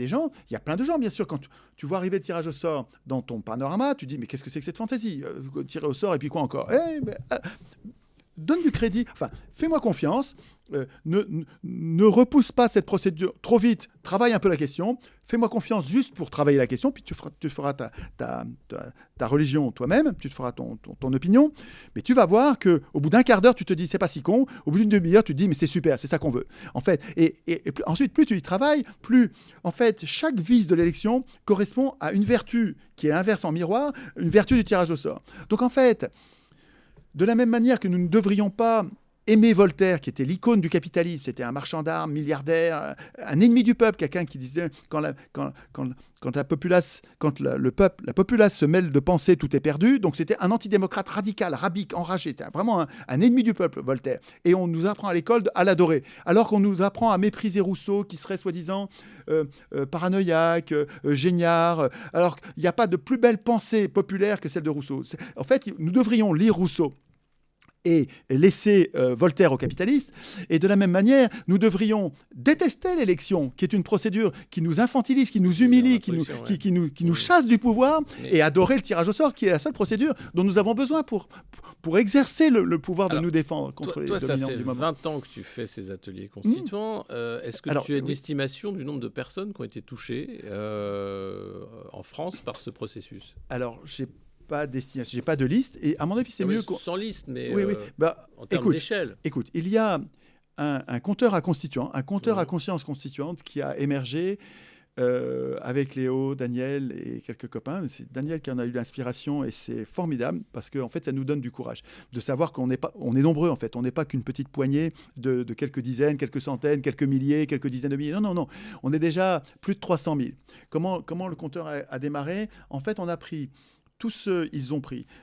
y a plein de gens, bien sûr, quand tu vois arriver le tirage au sort dans ton panorama, tu dis, mais qu'est-ce que c'est que cette fantaisie tirer au sort et puis quoi encore donne du crédit, fais-moi confiance, ne repousse pas cette procédure trop vite, travaille un peu la question, fais-moi confiance juste pour travailler la question, puis tu feras ta religion toi-même, tu te feras ton opinion, mais tu vas voir qu'au bout d'un quart d'heure, tu te dis, c'est pas si con, au bout d'une demi-heure, tu te dis, mais c'est super, c'est ça qu'on veut. En fait, et ensuite, plus tu y travailles, plus, en fait, chaque vice de l'élection correspond à une vertu qui est l'inverse en miroir, une vertu du tirage au sort. Donc, en fait, de la même manière que nous ne devrions pas Aimé Voltaire, qui était l'icône du capitalisme, c'était un marchand d'armes, milliardaire, un ennemi du peuple, quelqu'un qui disait quand la populace se mêle de penser, tout est perdu. Donc c'était un antidémocrate radical, rabique, enragé. C'était vraiment un ennemi du peuple, Voltaire. Et on nous apprend à l'école à l'adorer. Alors qu'on nous apprend à mépriser Rousseau, qui serait soi-disant paranoïaque, génial. Alors qu'il n'y a pas de plus belle pensée populaire que celle de Rousseau. En fait, nous devrions lire Rousseau et laisser Voltaire aux capitalistes. Et de la même manière, nous devrions détester l'élection, qui est une procédure qui nous infantilise, qui nous humilie, qui nous chasse du pouvoir, et adorer le tirage au sort, qui est la seule procédure dont nous avons besoin pour exercer le pouvoir de nous défendre contre les dominants du moment. Ça fait 20 ans que tu fais ces ateliers constituants. Est-ce que tu as une estimation du nombre de personnes qui ont été touchées en France par ce processus? Alors, j'ai pas destination, j'ai pas de liste, et à mon avis c'est mieux sans liste, mais oui. En termes d'échelle. Écoute, il y a un compteur à constituants, un compteur à conscience constituante qui a émergé avec Léo, Daniel et quelques copains. C'est Daniel qui en a eu l'inspiration, et c'est formidable parce que en fait ça nous donne du courage de savoir on est nombreux en fait, on n'est pas qu'une petite poignée de quelques dizaines, quelques centaines, quelques milliers, quelques dizaines de milliers. Non, on est déjà plus de 300 000. Comment le compteur a démarré? En fait, on a pris tous ceux,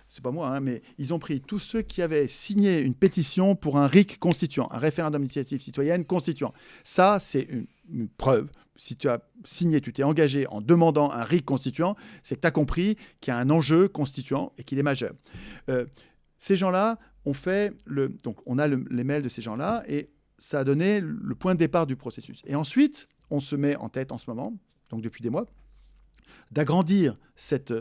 c'est pas moi, mais ils ont pris tous ceux qui avaient signé une pétition pour un RIC constituant, un référendum d'initiative citoyenne constituant. Ça, c'est une preuve. Si tu as signé, tu t'es engagé en demandant un RIC constituant, c'est que tu as compris qu'il y a un enjeu constituant et qu'il est majeur. Ces gens-là ont fait donc on a les mails de ces gens-là, et ça a donné le point de départ du processus. Et ensuite, on se met en tête en ce moment, donc depuis des mois, d'agrandir cet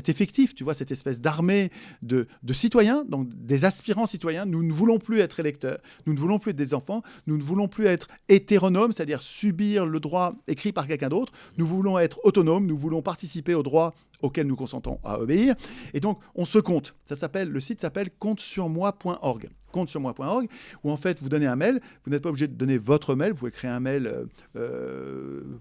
effectif, tu vois, cette espèce d'armée de citoyens, donc des aspirants citoyens. Nous ne voulons plus être électeurs, nous ne voulons plus être des enfants, nous ne voulons plus être hétéronomes, c'est-à-dire subir le droit écrit par quelqu'un d'autre. Nous voulons être autonomes, nous voulons participer au droit auquel nous consentons à obéir. Et donc, on se compte. Le site s'appelle comptesurmoi.org. comptesurmoi.org, où en fait, vous donnez un mail. Vous n'êtes pas obligé de donner votre mail. Vous pouvez créer un mail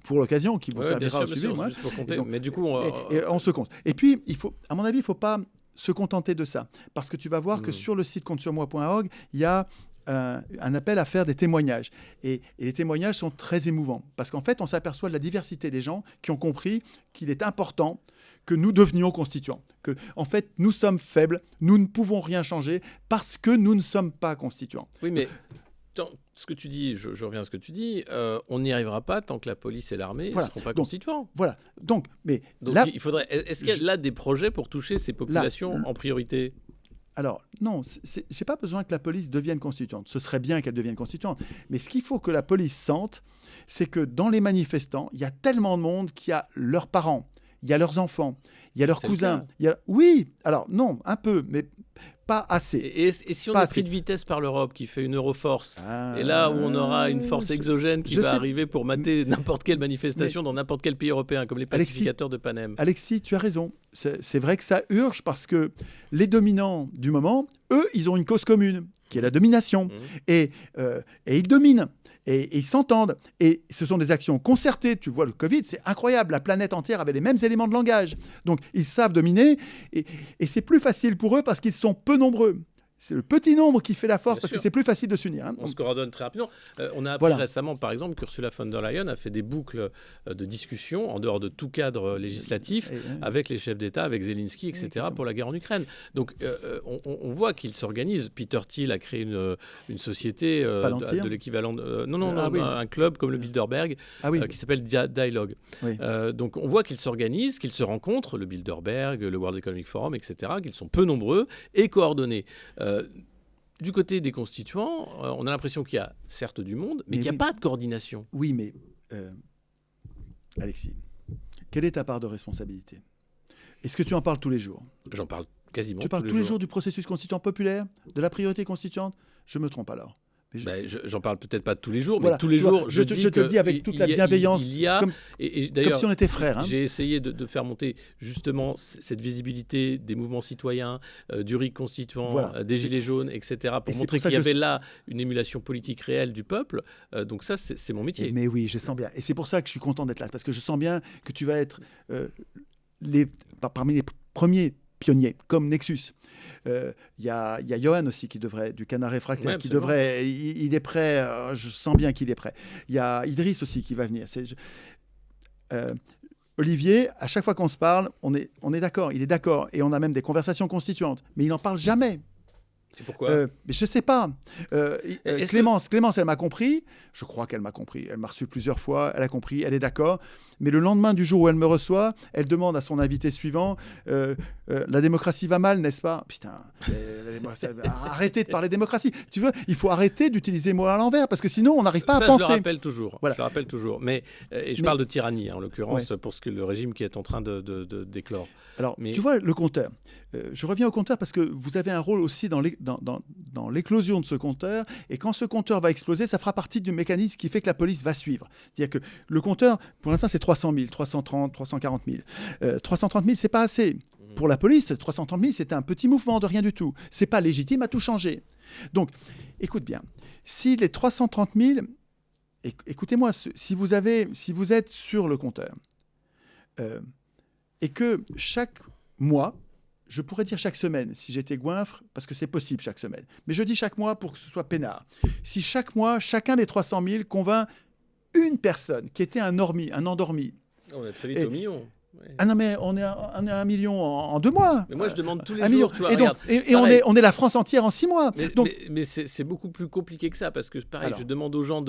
pour l'occasion qui vous servira au suivi. Juste pour compter. Donc, mais du coup, et on se compte. Et puis, à mon avis, il ne faut pas se contenter de ça. Parce que tu vas voir que sur le site comptesurmoi.org, il y a un appel à faire des témoignages. Et les témoignages sont très émouvants. Parce qu'en fait, on s'aperçoit de la diversité des gens qui ont compris qu'il est important que nous devenions constituants. Que, en fait, nous sommes faibles, nous ne pouvons rien changer parce que nous ne sommes pas constituants. Oui, mais ce que tu dis, je reviens à ce que tu dis, on n'y arrivera pas tant que la police et l'armée ne seront pas constituants. Voilà. Donc là, il faudrait. Est-ce qu'il y a là des projets pour toucher ces populations en priorité? Alors, non, je n'ai pas besoin que la police devienne constituante. Ce serait bien qu'elle devienne constituante. Mais ce qu'il faut que la police sente, c'est que dans les manifestants, il y a tellement de monde qui a leurs parents, il y a leurs enfants, il y a leurs cousins. Oui, alors non, un peu, mais pas assez. Et si on est pris de vitesse par l'Europe qui fait une Euroforce, et là où on aura une force exogène qui va arriver pour mater n'importe quelle manifestation dans n'importe quel pays européen, comme les pacificateurs de Panem. Alexis, tu as raison. C'est vrai que ça urge parce que les dominants du moment, eux, ils ont une cause commune, qui est la domination. Et ils dominent. Et ils s'entendent. Et ce sont des actions concertées. Tu vois, le Covid, c'est incroyable. La planète entière avait les mêmes éléments de langage. Donc, ils savent dominer. Et c'est plus facile pour eux parce qu'ils sont peu nombreux. C'est le petit nombre qui fait la force, parce que c'est plus facile de s'unir. On se coordonne très rapidement. On a appris récemment, par exemple, qu'Ursula von der Leyen a fait des boucles de discussions en dehors de tout cadre législatif avec les chefs d'État, avec Zelensky, etc., pour la guerre en Ukraine. Donc, on voit qu'ils s'organisent. Peter Thiel a créé une société de l'équivalent un club comme le Bilderberg qui s'appelle Dialogue. Donc, on voit qu'ils s'organisent, qu'ils se rencontrent, le Bilderberg, le World Economic Forum, etc., qu'ils sont peu nombreux et coordonnés. Du côté des constituants, on a l'impression qu'il y a certes du monde, mais qu'il n'y a pas de coordination. Oui, mais Alexis, quelle est ta part de responsabilité? Est-ce que tu en parles tous les jours? J'en parle quasiment. Tu parles tous les jours du processus constituant populaire, de la priorité constituante? Je me trompe alors. J'en parle peut-être pas tous les jours, mais tous les jours, je te le dis avec toute la bienveillance, comme si on était frères. J'ai essayé de faire monter justement cette visibilité des mouvements citoyens, du RIC constituant, des Gilets jaunes, etc., pour montrer qu'il y avait là une émulation politique réelle du peuple. Donc ça, c'est mon métier. Mais oui, je sens bien. Et c'est pour ça que je suis content d'être là, parce que je sens bien que tu vas être parmi les premiers pionniers, comme Nexus. Il y a Johan aussi du Canard Réfractaire, Ouais, qui absolument. devrait, il est prêt, je sens bien qu'il est prêt. Il y a Idriss aussi qui va venir. Olivier, à chaque fois qu'on se parle, on est d'accord, il est d'accord, et on a même des conversations constituantes, mais il n'en parle jamais. Et pourquoi? Mais je sais pas. Est-ce Clémence, elle m'a compris. Je crois qu'elle m'a compris. Elle m'a reçu plusieurs fois. Elle a compris. Elle est d'accord. Mais le lendemain du jour où elle me reçoit, elle demande à son invité suivant la démocratie va mal, n'est-ce pas? Putain, arrêtez de parler démocratie. Tu veux, il faut arrêter d'utiliser les mots à l'envers parce que sinon on n'arrive pas Ça, à je le penser. rappelle toujours. Voilà. Je le rappelle toujours. Mais et je Mais- parle de tyrannie, en l'occurrence, pour ce que le régime qui est en train de d'éclore. Alors, Mais- tu vois, le compteur. Je reviens au compteur parce que vous avez un rôle aussi dans l'éclosion de ce compteur. Et quand ce compteur va exploser, ça fera partie du mécanisme qui fait que la police va suivre. C'est-à-dire que le compteur, pour l'instant, c'est 300 000, 330, 340 000. 330 000, c'est pas assez. Pour la police, 330 000, c'est un petit mouvement de rien du tout. C'est pas légitime à tout changer. Donc, écoute bien. Si les 330 000, écoutez-moi, si vous êtes sur le compteur, et que chaque mois, je pourrais dire chaque semaine, si j'étais goinfre, parce que c'est possible chaque semaine, mais je dis chaque mois pour que ce soit peinard. Si chaque mois, chacun des 300 000 convainc une personne qui était un endormi. On est très vite Et- au million. Ouais. Ah non, mais on est à 1 million en 2 mois. Mais moi, je demande tous les Un jours. million. Tu vois, Et, donc, regarde, et pareil. on est la France entière en 6 mois. Mais, Donc, mais c'est beaucoup plus compliqué que ça, parce que pareil, Alors. je demande aux gens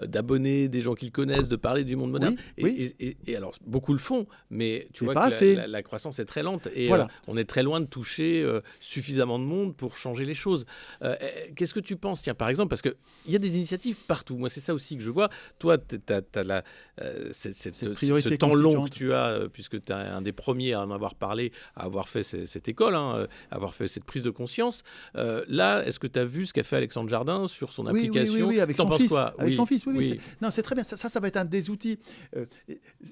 d'abonner, des gens qu'ils connaissent, de parler du monde moderne. Oui, Et alors, beaucoup le font, mais tu C'est vois pas que assez. la croissance est très lente. Et Voilà. on est très loin de toucher suffisamment de monde pour changer les choses. Qu'est-ce que tu penses, tiens, par exemple, parce qu'il y a des initiatives partout. Moi, c'est ça aussi que je vois. Toi, tu as Cette priorité ce temps long constituante. que tu as, puisque tu es un des premiers à en avoir parlé, à avoir fait cette école, à avoir fait cette prise de conscience. Là, est-ce que tu as vu ce qu'a fait Alexandre Jardin sur son application? Oui, avec T'en son penses fils. quoi? Avec son fils, oui. Non, c'est très bien. Ça va être un des outils.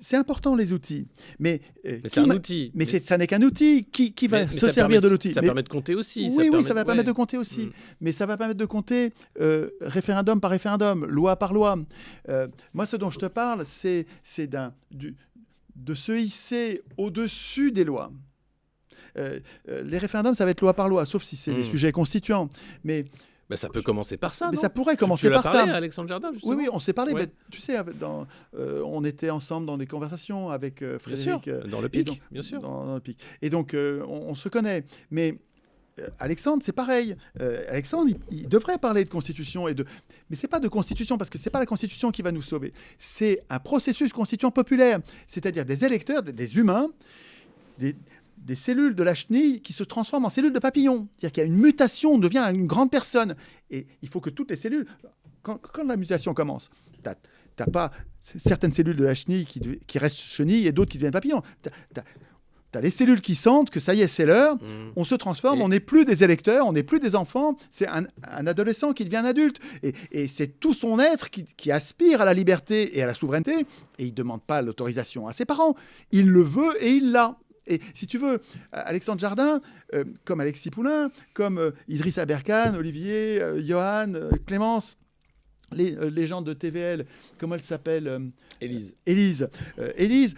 C'est important, les outils. Mais c'est un outil. Mais ça n'est qu'un outil. Qui va se servir de l'outil? Ça permet de compter aussi. Oui, ça va permettre de compter aussi. Mais ça va permettre de compter référendum par référendum, loi par loi. Moi, ce dont je te parle, c'est de se hisser au-dessus des lois. Les référendums, ça va être loi par loi, sauf si c'est des sujets constituants. Mais ça peut commencer par ça, mais non? ça pourrait commencer tu l'as par parlé ça. à Alexandre Jardin, justement? Oui, on s'est parlé. Ouais. Mais, tu sais, on était ensemble dans des conversations avec Frédéric. Bien sûr, dans le pic, donc, bien sûr. Dans le pic. Et donc, on se connaît. Mais Alexandre, c'est pareil. Alexandre, il devrait parler de constitution. Mais ce n'est pas de constitution, parce que ce n'est pas la constitution qui va nous sauver. C'est un processus constituant populaire. C'est-à-dire des électeurs, des humains, des cellules de la chenille qui se transforment en cellules de papillon. C'est-à-dire qu'il y a une mutation, on devient une grande personne. Et il faut que toutes les cellules... Quand la mutation commence, t'as pas certaines cellules de la chenille qui restent chenilles et d'autres qui deviennent papillons. T'as les cellules qui sentent que ça y est, c'est l'heure, on se transforme, on n'est plus des électeurs, on n'est plus des enfants, c'est un adolescent qui devient un adulte. Et c'est tout son être qui aspire à la liberté et à la souveraineté, et il ne demande pas l'autorisation à ses parents. Il le veut et il l'a. Et si tu veux, Alexandre Jardin, comme Alexis Poulain, comme Idriss Aberkane, Olivier, Johan, Clémence, les gens de TVL, comment elle s'appelle Élise. Élise,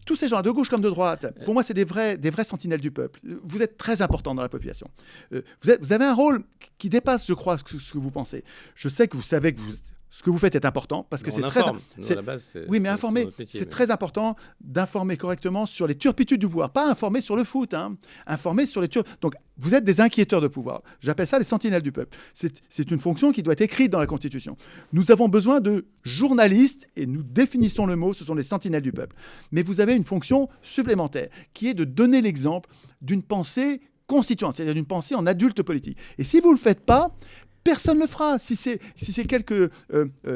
tous ces gens, de gauche comme de droite, pour moi, c'est des vrais sentinelles du peuple. Vous êtes très important dans la population. Vous avez un rôle qui dépasse, je crois, ce que vous pensez. Je sais que vous savez que ce que vous faites est important parce que c'est très oui, mais informer, c'est très important d'informer correctement sur les turpitudes du pouvoir, pas informer sur le foot, informer sur les donc vous êtes des inquiéteurs de pouvoir. J'appelle ça les sentinelles du peuple. C'est une fonction qui doit être écrite dans la Constitution. Nous avons besoin de journalistes et nous définissons le mot, ce sont les sentinelles du peuple. Mais vous avez une fonction supplémentaire qui est de donner l'exemple d'une pensée constituante, c'est-à-dire d'une pensée en adulte politique. Et si vous ne le faites pas, personne ne le fera. Si c'est quelques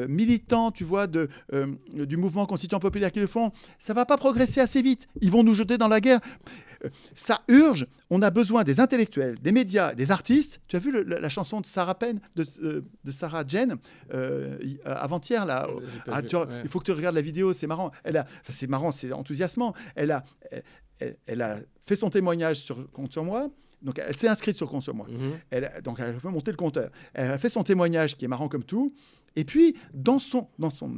militants, tu vois, du mouvement constituant populaire qui le font, ça ne va pas progresser assez vite. Ils vont nous jeter dans la guerre. Ça urge. On a besoin des intellectuels, des médias, des artistes. Tu as vu la chanson de Sarah Penn, de Sarah Jane, avant-hier, là. Il faut que tu regardes la vidéo, c'est marrant. C'est marrant, c'est enthousiasmant. Elle a fait son témoignage sur Compte sur moi. Donc, elle s'est inscrite sur Compte sur moi. Donc, elle a fait monter le compteur. Elle a fait son témoignage qui est marrant comme tout. Et puis, dans son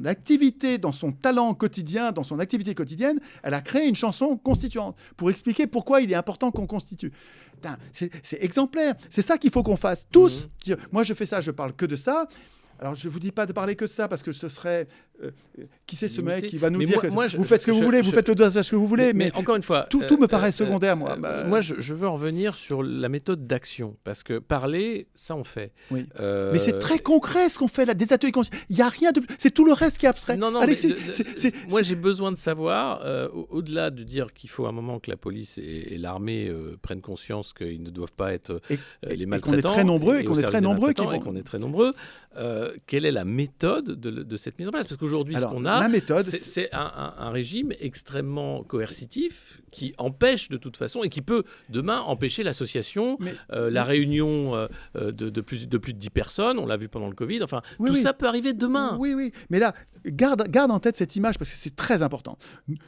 activité, dans son talent quotidien, dans son activité quotidienne, elle a créé une chanson constituante pour expliquer pourquoi il est important qu'on constitue. Putain, c'est exemplaire. C'est ça qu'il faut qu'on fasse tous. Moi, je fais ça, je parle que de ça. Alors, je ne vous dis pas de parler que de ça parce que ce serait... qui c'est ce mec qui va nous dire que vous faites ce que vous voulez, vous faites le dosage que vous voulez, mais encore une fois, tout me paraît secondaire, moi. Moi, je veux en revenir sur la méthode d'action parce que parler, ça on fait. Oui. Mais c'est très concret ce qu'on fait là, des ateliers. Il n'y a rien de... C'est tout le reste qui est abstrait. Non, Alexis, moi j'ai besoin de savoir, au-delà de dire qu'il faut un moment que la police et l'armée prennent conscience qu'ils ne doivent pas être les maltraitants. Et qu'on est très nombreux, et qu'on est très nombreux. qu'on est très nombreux. Quelle est la méthode de cette mise en place? Parce qu'aujourd'hui, ce qu'on a, c'est un régime extrêmement coercitif qui empêche de toute façon et qui peut demain empêcher l'association, la réunion de plus de 10 personnes. On l'a vu pendant le Covid. Enfin, tout ça peut arriver demain. Oui. Mais là, garde en tête cette image parce que c'est très important.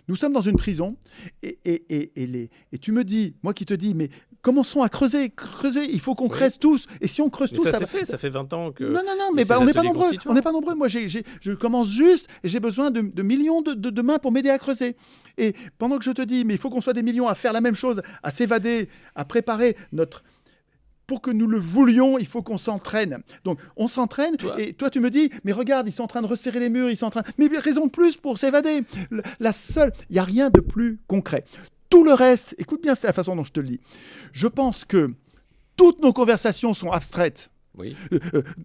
Nous sommes dans une prison et tu me dis, moi qui te dis, mais commençons à creuser, il faut qu'on creuse tous. Et si on creuse tous, ça fait 20 ans que... Non, mais on n'est pas nombreux. On n'est pas nombreux. Moi, je commence juste et j'ai besoin de millions de mains pour m'aider à creuser. Et pendant que je te dis, mais il faut qu'on soit des millions à faire la même chose, à s'évader, à préparer notre... Pour que nous le voulions, il faut qu'on s'entraîne. Donc, on s'entraîne, et toi, tu me dis, mais regarde, ils sont en train de resserrer les murs, ils sont en train... Mais raison de plus pour s'évader. Il n'y a rien de plus concret. Tout le reste, écoute bien, c'est la façon dont je te le dis. Je pense que toutes nos conversations sont abstraites. Oui.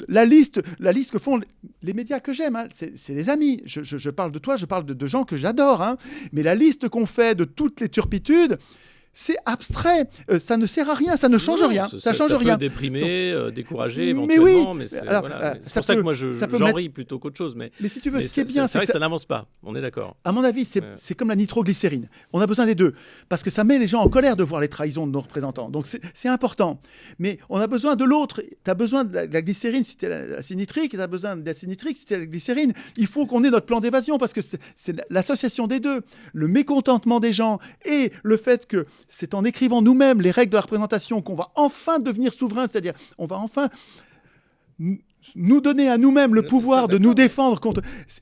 La liste que font les médias que j'aime, hein, c'est les amis. Je parle de toi, je parle de gens que j'adore. Hein. Mais la liste qu'on fait de toutes les turpitudes, c'est abstrait. Ça ne sert à rien, ça ne change rien. Ça change rien. Ça peut déprimer, décourager éventuellement. Mais c'est pour ça que moi j'en ris plutôt qu'autre chose. Mais si tu veux, ce qui est bien, c'est vrai que ça n'avance pas. On est d'accord. À mon avis, c'est comme la nitroglycérine. On a besoin des deux. Parce que ça met les gens en colère de voir les trahisons de nos représentants. Donc c'est important. Mais on a besoin de l'autre. Tu as besoin de la glycérine si tu es l'acide nitrique. Tu as besoin de l'acide nitrique si tu es la glycérine. Il faut qu'on ait notre plan d'évasion parce que c'est l'association des deux. Le mécontentement des gens et le fait que c'est en écrivant nous-mêmes les règles de la représentation qu'on va enfin devenir souverain, c'est-à-dire on va enfin nous donner à nous-mêmes le pouvoir de nous défendre contre...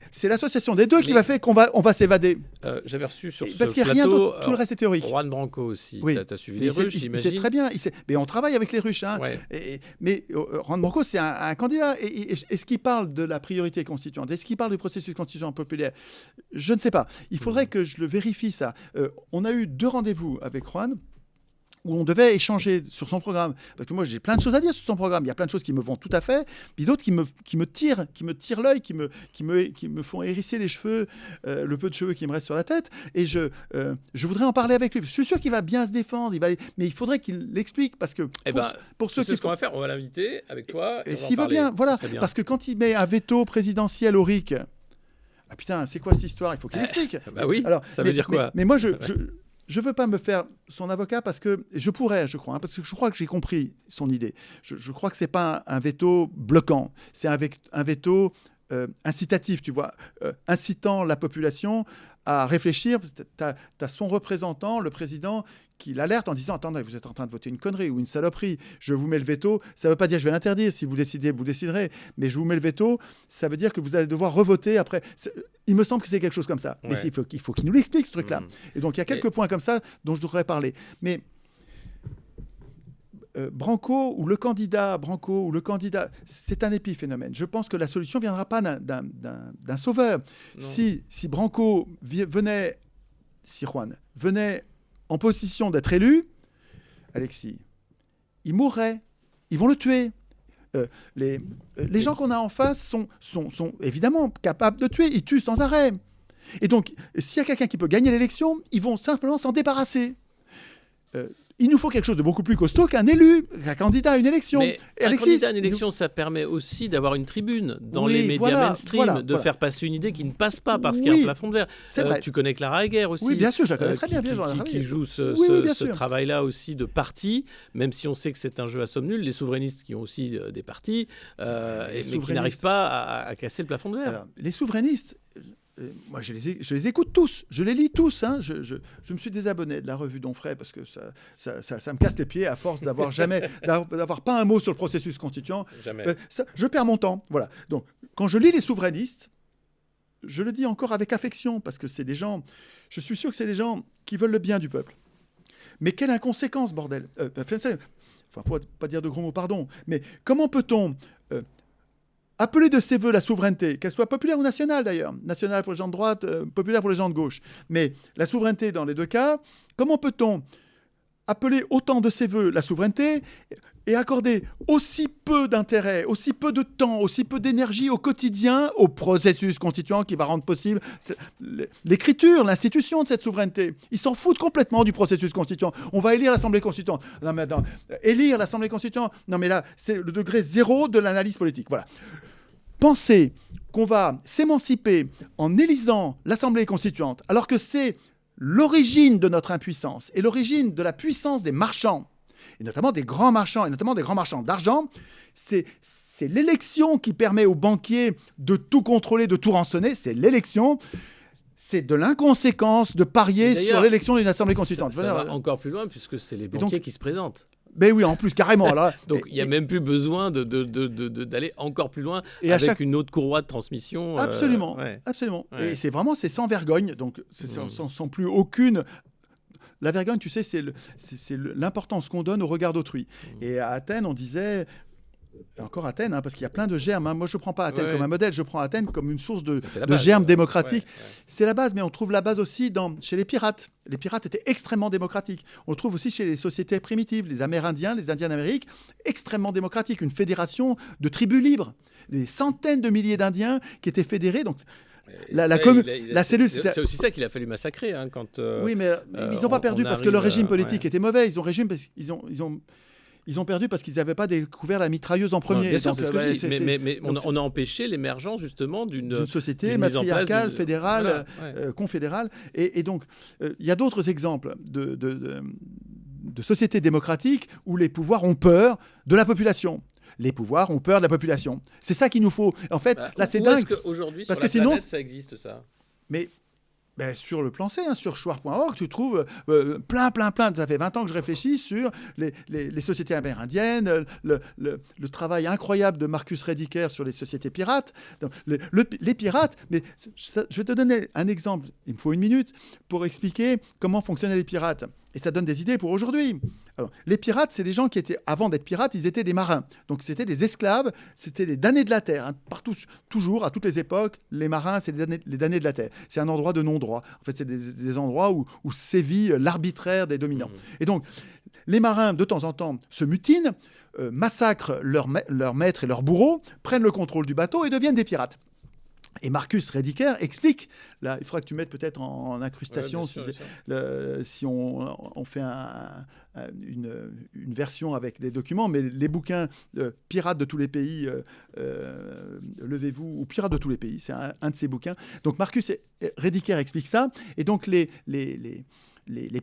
C'est l'association des deux qui va faire qu'on va s'évader. J'avais reçu sur parce ce qu'il n'y a rien plateau... d'autre, tout le reste est théorique. Juan Branco aussi, oui. Tu as suivi les Ruches, j'imagine. C'est très bien, mais on travaille avec les Ruches. Hein. Ouais. Mais Juan Branco, c'est un candidat. Est-ce qu'il parle de la priorité constituante? Est-ce qu'il parle du processus constituant populaire? Je ne sais pas. Il faudrait que je le vérifie, ça. On a eu 2 rendez-vous avec Juan, où on devait échanger sur son programme. Parce que moi, j'ai plein de choses à dire sur son programme. Il y a plein de choses qui me vont tout à fait, puis d'autres qui me tirent l'œil, qui me font hérisser les cheveux, le peu de cheveux qui me restent sur la tête. Et je voudrais en parler avec lui. Je suis sûr qu'il va bien se défendre, mais il faudrait qu'il l'explique, parce que pour ceux qui... ce qu'on va faire, on va l'inviter avec toi. Et s'il veut bien, voilà. Parce que quand il met un veto présidentiel au RIC, ah putain, c'est quoi cette histoire? Il faut qu'il explique. Bah oui, alors, ça veut dire quoi? Mais moi, je veux pas me faire son avocat parce que je pourrais, je crois, hein, parce que je crois que j'ai compris son idée. Je crois que c'est pas un veto bloquant, c'est un veto incitatif, tu vois, incitant la population à réfléchir. Tu as son représentant, le président, qui l'alerte en disant « Attendez, vous êtes en train de voter une connerie ou une saloperie, je vous mets le veto. » Ça ne veut pas dire « Je vais l'interdire, si vous décidez, vous déciderez. » Mais je vous mets le veto, ça veut dire que vous allez devoir revoter après. Il me semble que c'est quelque chose comme ça. Ouais. Mais il faut qu'il nous l'explique, ce truc-là. Et donc, il y a quelques points comme ça dont je devrais parler. Mais Branco ou le candidat, c'est un épiphénomène. Je pense que la solution ne viendra pas d'un sauveur. Si Branco venait, si Juan venait en position d'être élu, Alexis, il mourrait. Ils vont le tuer. Les gens qu'on a en face sont évidemment capables de tuer. Ils tuent sans arrêt. Et donc, s'il y a quelqu'un qui peut gagner l'élection, ils vont simplement s'en débarrasser. Il nous faut quelque chose de beaucoup plus costaud qu'un élu, qu'un candidat à une élection. Mais un candidat à une élection, ça permet aussi d'avoir une tribune dans les médias mainstream, de faire passer une idée qui ne passe pas parce qu'il y a un plafond de verre. C'est vrai. Tu connais Clara Heger aussi. Oui, bien sûr, je la connais très bien. Qui joue ce travail-là aussi de parti, même si on sait que c'est un jeu à somme nulle. Les souverainistes qui ont aussi des partis, mais qui n'arrivent pas à casser le plafond de verre. Alors, les souverainistes... moi, je les écoute tous, je les lis tous. Hein. Je me suis désabonné de la revue d'Onfray parce que ça me casse les pieds à force d'avoir pas un mot sur le processus constituant. Jamais. Je perds mon temps. Voilà. Donc, quand je lis les souverainistes, je le dis encore avec affection parce que c'est des gens, je suis sûr que c'est des gens qui veulent le bien du peuple. Mais quelle inconséquence, bordel. Faut pas dire de gros mots, pardon. Mais comment peut-on appeler de ses voeux la souveraineté, qu'elle soit populaire ou nationale d'ailleurs, nationale pour les gens de droite, populaire pour les gens de gauche, mais la souveraineté dans les deux cas, comment peut-on appeler autant de ses voeux la souveraineté et accorder aussi peu d'intérêt, aussi peu de temps, aussi peu d'énergie au quotidien, au processus constituant qui va rendre possible l'écriture, l'institution de cette souveraineté. Ils s'en foutent complètement du processus constituant. On va élire l'Assemblée constituante. Non mais attends, élire l'Assemblée constituante, non mais là, c'est le degré zéro de l'analyse politique. Voilà. Penser qu'on va s'émanciper en élisant l'Assemblée constituante, alors que c'est l'origine de notre impuissance et l'origine de la puissance des marchands, et notamment des grands marchands, et notamment des grands marchands d'argent, c'est l'élection qui permet aux banquiers de tout contrôler, de tout rançonner, c'est l'élection. C'est de l'inconséquence de parier sur l'élection d'une Assemblée constituante. Ça va encore plus loin puisque c'est les banquiers qui se présentent. Ben oui, en plus, carrément. Alors, donc, il n'y a même plus besoin d'aller encore plus loin avec une autre courroie de transmission. Absolument, absolument. Ouais. Et c'est sans vergogne, donc sans plus aucune... La vergogne, tu sais, c'est l'importance qu'on donne au regard d'autrui. Et à Athènes, on disait... Encore Athènes, hein, parce qu'il y a plein de germes. Hein. Moi, je ne prends pas Athènes comme un modèle, je prends Athènes comme une source de germes démocratiques. C'est la base, mais on trouve la base aussi chez les pirates. Les pirates étaient extrêmement démocratiques. On le trouve aussi chez les sociétés primitives, les Amérindiens, les Indiens d'Amérique, extrêmement démocratiques. Une fédération de tribus libres. Des centaines de milliers d'Indiens qui étaient fédérés. Donc, la cellule, c'est aussi ça qu'il a fallu massacrer. Hein, quand, oui, mais ils n'ont pas perdu parce que le régime politique était mauvais. Ils ont perdu parce qu'ils n'avaient pas découvert la mitrailleuse en premier. Bien sûr, mais on a empêché l'émergence justement d'une société matriarcale, fédérale, confédérale. Et donc, il y a d'autres exemples de sociétés démocratiques où les pouvoirs ont peur de la population. Les pouvoirs ont peur de la population. C'est ça qu'il nous faut. En fait, là, c'est dingue. Est-ce qu'aujourd'hui, sur la planète, ça existe, ça ? Mais... sur le plan C, hein, sur choir.org, tu trouves plein. Ça fait 20 ans que je réfléchis sur les sociétés amérindiennes, le travail incroyable de Marcus Rediker sur les sociétés pirates. Donc, les pirates, mais je vais te donner un exemple, il me faut 1 minute, pour expliquer comment fonctionnaient les pirates. Et ça donne des idées pour aujourd'hui. Alors, les pirates, c'est des gens qui étaient, avant d'être pirates, ils étaient des marins. Donc, c'était des esclaves, c'était les damnés de la terre. Hein. Partout, toujours, à toutes les époques, les marins, c'est les damnés de la terre. C'est un endroit de non-droit. En fait, c'est des endroits où sévit l'arbitraire des dominants. Et donc, les marins, de temps en temps, se mutinent, massacrent leurs maîtres et leurs bourreaux, prennent le contrôle du bateau et deviennent des pirates. Et Marcus Rediker explique, là, il faudra que tu mettes peut-être en incrustation si on fait une version avec des documents, mais les bouquins Pirates de tous les pays, Levez-vous, ou Pirates de tous les pays, c'est un de ces bouquins. Donc Marcus Rediker explique ça, et donc les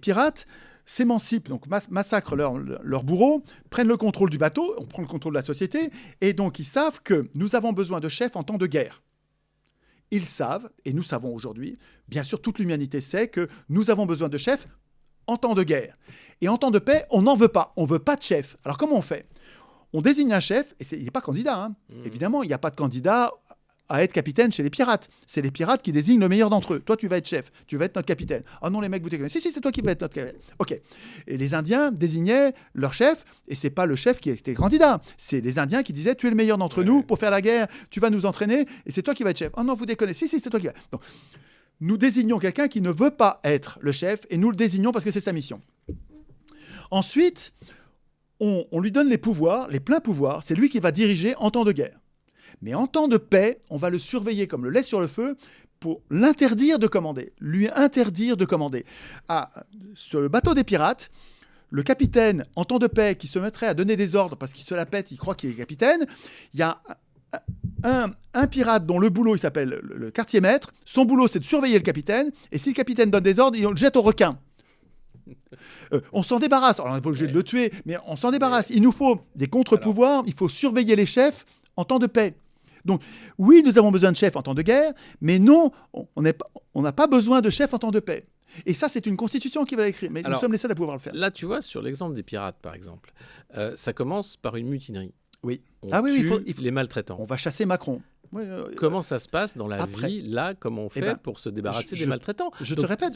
pirates s'émancipent, donc massacrent leurs bourreaux, prennent le contrôle du bateau, on prend le contrôle de la société, et donc ils savent que nous avons besoin de chefs en temps de guerre. Ils savent, et nous savons aujourd'hui, bien sûr toute l'humanité sait que nous avons besoin de chefs en temps de guerre. Et en temps de paix, on n'en veut pas. On ne veut pas de chef. Alors comment on fait ? On désigne un chef, et il n'est pas candidat. Hein. Évidemment, il n'y a pas de candidat à être capitaine chez les pirates. C'est les pirates qui désignent le meilleur d'entre eux. Toi, tu vas être chef, tu vas être notre capitaine. Oh non, les mecs, vous déconnez. Si, c'est toi qui vas être notre capitaine. OK. Et les Indiens désignaient leur chef, et c'est pas le chef qui était candidat. C'est les Indiens qui disaient, tu es le meilleur d'entre nous pour faire la guerre, tu vas nous entraîner, et c'est toi qui vas être chef. Oh non, vous déconnez. Si, c'est toi qui vas. Donc, nous désignons quelqu'un qui ne veut pas être le chef, et nous le désignons parce que c'est sa mission. Ensuite, on lui donne les pouvoirs, les pleins pouvoirs. C'est lui qui va diriger en temps de guerre. Mais en temps de paix, on va le surveiller comme le lait sur le feu pour l'interdire de commander, lui interdire de commander. Sur le bateau des pirates, le capitaine, en temps de paix, qui se mettrait à donner des ordres parce qu'il se la pète, il croit qu'il est capitaine, il y a un pirate dont le boulot, il s'appelle le quartier-maître. Son boulot, c'est de surveiller le capitaine, et si le capitaine donne des ordres, il le jette au requin. On s'en débarrasse. Alors, on n'est pas obligé de le tuer, mais on s'en débarrasse. Il nous faut des contre-pouvoirs, il faut surveiller les chefs en temps de paix. Donc, oui, nous avons besoin de chefs en temps de guerre, mais non, on n'a pas besoin de chefs en temps de paix. Et ça, c'est une constitution qui va l'écrire. Mais nous sommes les seuls à pouvoir le faire. Là, tu vois, sur l'exemple des pirates, par exemple, ça commence par une mutinerie. Oui. On tue les maltraitants. On va chasser Macron. Comment ça se passe dans la vie, là, comment on fait pour se débarrasser des maltraitants? Je te répète.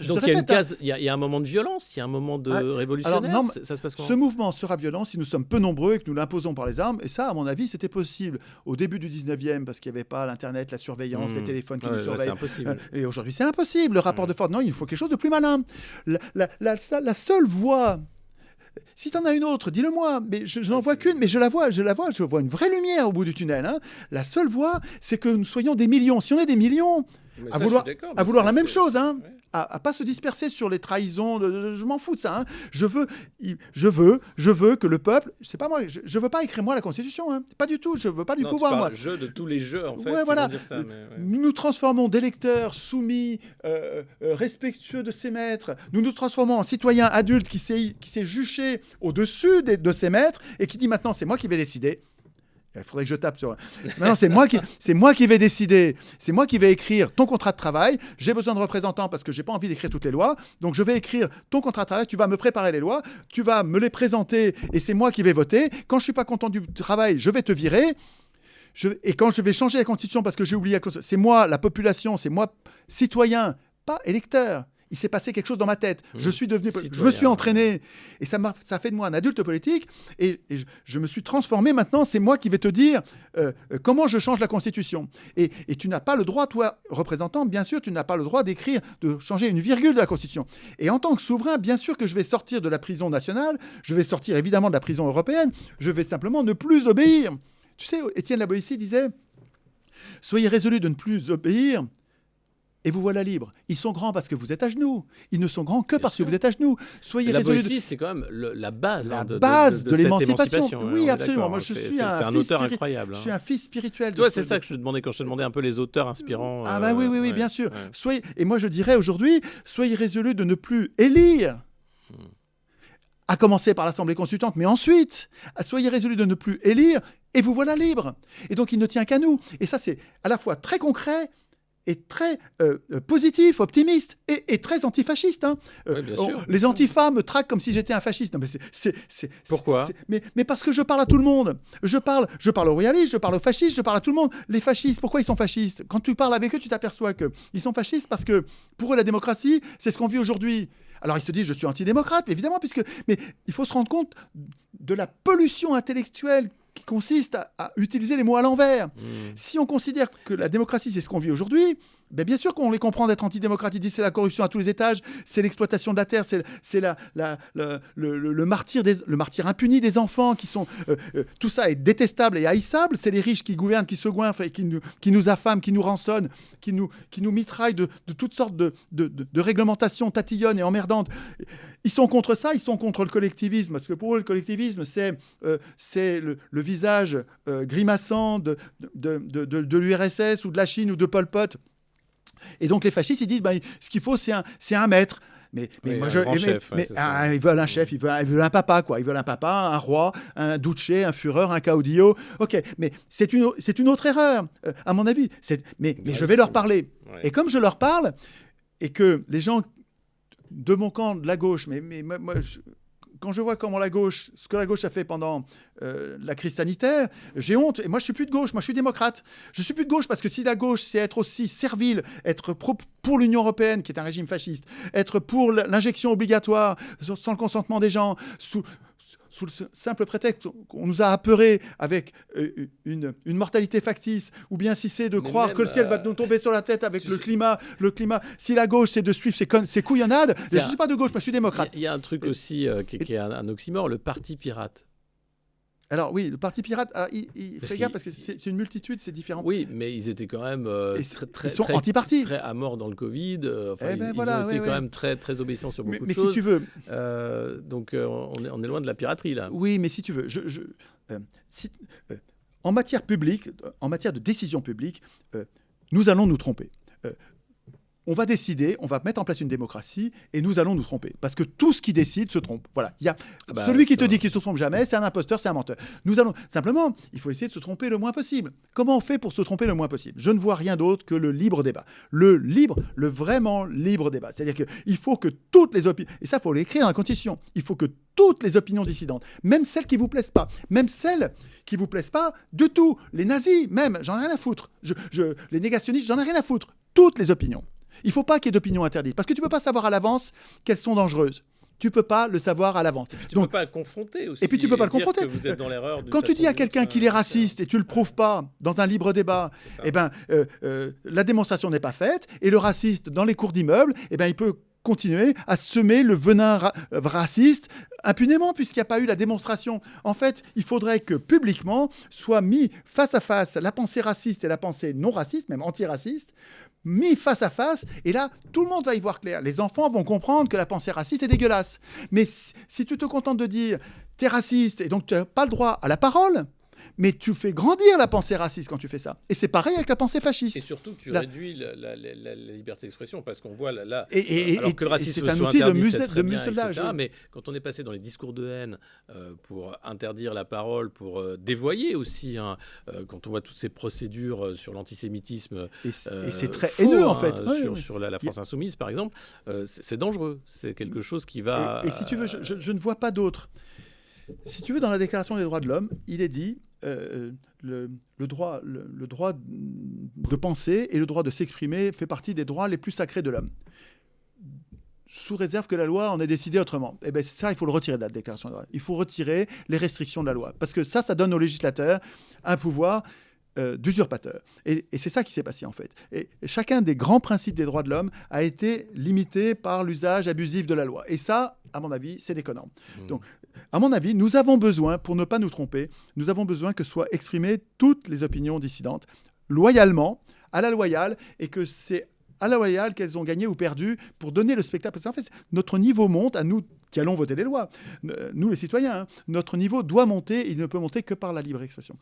Il y a un moment de violence, il y a un moment de révolutionnaire. Alors, ça se passe comment? Ce mouvement sera violent si nous sommes peu nombreux et que nous l'imposons par les armes. Et ça, à mon avis, c'était possible au début du 19e parce qu'il n'y avait pas l'Internet, la surveillance, les téléphones qui nous surveillent. C'est impossible. Et aujourd'hui, c'est impossible. Le rapport de force, non, il faut quelque chose de plus malin. La seule voie... Si tu en as une autre, dis-le-moi. Mais je n'en vois qu'une, mais je vois une vraie lumière au bout du tunnel. Hein. La seule voie, c'est que nous soyons des millions. Si on est des millions, à vouloir la même chose, hein, à pas se disperser sur les trahisons, je m'en fous de ça. Hein. Je veux que le peuple, c'est pas moi, je veux pas écrire moi la Constitution, hein. Pas du tout. Je veux pas du pouvoir moi. Le jeu de tous les jeux en fait. Ouais, voilà. Dire ça, Nous nous transformons d'électeurs soumis, respectueux de ses maîtres. Nous nous transformons en citoyens adultes qui s'est juché au-dessus de ses maîtres et qui dit maintenant c'est moi qui vais décider. Il faudrait que je tape sur... Maintenant, c'est moi qui vais décider. C'est moi qui vais écrire ton contrat de travail. J'ai besoin de représentants parce que je n'ai pas envie d'écrire toutes les lois. Donc, je vais écrire ton contrat de travail. Tu vas me préparer les lois. Tu vas me les présenter et c'est moi qui vais voter. Quand je ne suis pas content du travail, je vais te virer. Et quand je vais changer la Constitution parce que j'ai oublié la Constitution, c'est moi, la population, c'est moi, citoyen, pas électeur. Il s'est passé quelque chose dans ma tête. Je me suis entraîné. Et ça fait de moi un adulte politique. Et je me suis transformé. Maintenant, c'est moi qui vais te dire comment je change la Constitution. Et tu n'as pas le droit, toi, représentant, bien sûr, tu n'as pas le droit d'écrire, de changer une virgule de la Constitution. Et en tant que souverain, bien sûr que je vais sortir de la prison nationale. Je vais sortir évidemment de la prison européenne. Je vais simplement ne plus obéir. Tu sais, Étienne La Boétie disait « Soyez résolus de ne plus obéir. » Et vous voilà libre. Ils sont grands parce que vous êtes à genoux. Ils ne sont grands que parce que vous êtes à genoux. Soyez résolus. La c'est quand même la base, de l'émancipation. Oui, absolument. Moi, c'est un auteur incroyable. Je suis un fils spirituel. Toi, c'est ça que je te demandais quand je te demandais un peu les auteurs inspirants. Ah bah oui, bien sûr. Et moi, je dirais aujourd'hui, soyez résolus de ne plus élire. À commencer par l'Assemblée constituante, mais ensuite, soyez résolus de ne plus élire, et vous voilà libre. Et donc, il ne tient qu'à nous. Et ça, c'est à la fois très concret et très positif, optimiste et très antifasciste. Hein. Bien sûr. Les antifas me traquent comme si j'étais un fasciste. Non, mais pourquoi mais parce que je parle à tout le monde. Je parle aux royalistes, je parle aux fascistes, je parle à tout le monde. Les fascistes, pourquoi ils sont fascistes? Quand tu parles avec eux, tu t'aperçois qu'ils sont fascistes parce que pour eux, la démocratie, c'est ce qu'on vit aujourd'hui. Alors ils se disent, je suis antidémocrate, évidemment, mais il faut se rendre compte de la pollution intellectuelle qui consiste à utiliser les mots à l'envers. Si on considère que la démocratie, c'est ce qu'on vit aujourd'hui, bien sûr qu'on les comprend d'être antidémocrates. Ils disent c'est la corruption à tous les étages, c'est l'exploitation de la terre, c'est le martyr impuni des enfants qui sont... tout ça est détestable et haïssable. C'est les riches qui gouvernent, qui se goinfrent et qui nous affament, qui nous rançonnent, qui nous mitraillent de toutes sortes de réglementations tatillonnes et emmerdantes. Ils sont contre ça, ils sont contre le collectivisme, parce que pour eux, le collectivisme, c'est le visage grimaçant de l'URSS ou de la Chine ou de Pol Pot. Et donc les fascistes, ils disent, ce qu'il faut, c'est un maître. Mais ils veulent un chef, ils veulent un papa, quoi. Ils veulent un papa, un roi, un duce, un Führer, un caudillo. Ok, mais c'est une autre erreur, à mon avis. Mais je vais leur parler. Ouais. Et comme je leur parle, et que les gens de mon camp, de la gauche, mais moi, quand je vois ce que la gauche a fait pendant la crise sanitaire, j'ai honte. Et moi, je suis plus de gauche, moi, je suis démocrate. Je suis plus de gauche parce que si la gauche, c'est être aussi servile, être pour l'Union européenne, qui est un régime fasciste, être pour l'injection obligatoire sans le consentement des gens, sous le simple prétexte qu'on nous a apeurés avec une mortalité factice, ou bien si c'est de croire que le ciel va nous tomber sur la tête avec le climat. Si la gauche, c'est de suivre ces couillonnades, je ne suis pas de gauche, moi je suis démocrate. Il y a un truc aussi qui est un oxymore, le parti pirate. Alors oui, le parti pirate, il fait gaffe parce que c'est une multitude, c'est différent. Oui, mais ils étaient quand même ils sont anti-parti. Très à mort dans le Covid. Ils ont été quand même très, très obéissants sur beaucoup de choses. Mais si tu veux... donc on est loin de la piraterie là. Oui, mais si tu veux... en matière publique, en matière de décision publique, nous allons nous tromper. on va décider, on va mettre en place une démocratie et nous allons nous tromper. Parce que tout ce qui décide se trompe. Voilà. Celui qui te dit qu'il ne se trompe jamais, c'est un imposteur, c'est un menteur. Simplement, il faut essayer de se tromper le moins possible. Comment on fait pour se tromper le moins possible ? Je ne vois rien d'autre que le libre débat. Le vraiment libre débat. C'est-à-dire qu'il faut que toutes les opinions, et ça, il faut l'écrire dans la Constitution, il faut que toutes les opinions dissidentes, même celles qui ne vous plaisent pas, même celles qui ne vous plaisent pas du tout, les nazis, même, j'en ai rien à foutre. Les négationnistes, j'en ai rien à foutre. Toutes les opinions. Il ne faut pas qu'il y ait d'opinions interdites, parce que tu ne peux pas savoir à l'avance qu'elles sont dangereuses. Tu ne peux pas le savoir à l'avance. Et puis tu ne peux pas le confronter aussi. Et puis tu ne peux pas le confronter. Que vous êtes dans l'erreur. Quand tu dis à quelqu'un qu'il est raciste et tu ne le prouves pas dans un libre débat, la démonstration n'est pas faite, et le raciste, dans les cours d'immeuble, il peut continuer à semer le venin raciste impunément, puisqu'il n'y a pas eu la démonstration. En fait, il faudrait que publiquement soit mis face à face la pensée raciste et la pensée non raciste, même antiraciste, mis face à face, et là, tout le monde va y voir clair. Les enfants vont comprendre que la pensée raciste est dégueulasse. Mais si tu te contentes de dire « t'es raciste » et donc tu n'as pas le droit à la parole, mais tu fais grandir la pensée raciste quand tu fais ça. Et c'est pareil avec la pensée fasciste. Et surtout, tu réduis la liberté d'expression, parce qu'on voit là alors que le racisme c'est un outil de muselage. Oui. Mais quand on est passé dans les discours de haine pour interdire la parole, pour dévoyer aussi, quand on voit toutes ces procédures sur l'antisémitisme, et c'est très haineux en fait. Sur la France insoumise, par exemple, c'est dangereux. C'est quelque chose qui va... Et si tu veux, je ne vois pas d'autre. Si tu veux, dans la Déclaration des droits de l'homme, il est dit le droit de penser et le droit de s'exprimer fait partie des droits les plus sacrés de l'homme. Sous réserve que la loi en ait décidé autrement. Et bien ça, il faut le retirer de la Déclaration des droits. Il faut retirer les restrictions de la loi. Parce que ça donne aux législateurs un pouvoir d'usurpateur. Et c'est ça qui s'est passé en fait. Et chacun des grands principes des droits de l'homme a été limité par l'usage abusif de la loi. Et ça, à mon avis, c'est déconnant. Donc, à mon avis, nous avons besoin, pour ne pas nous tromper, nous avons besoin que soient exprimées toutes les opinions dissidentes, loyalement, à la loyale, et que c'est à la loyale qu'elles ont gagné ou perdu pour donner le spectacle. Parce qu'en fait, notre niveau monte à nous qui allons voter les lois. Nous, les citoyens, hein, notre niveau doit monter, il ne peut monter que par la libre expression.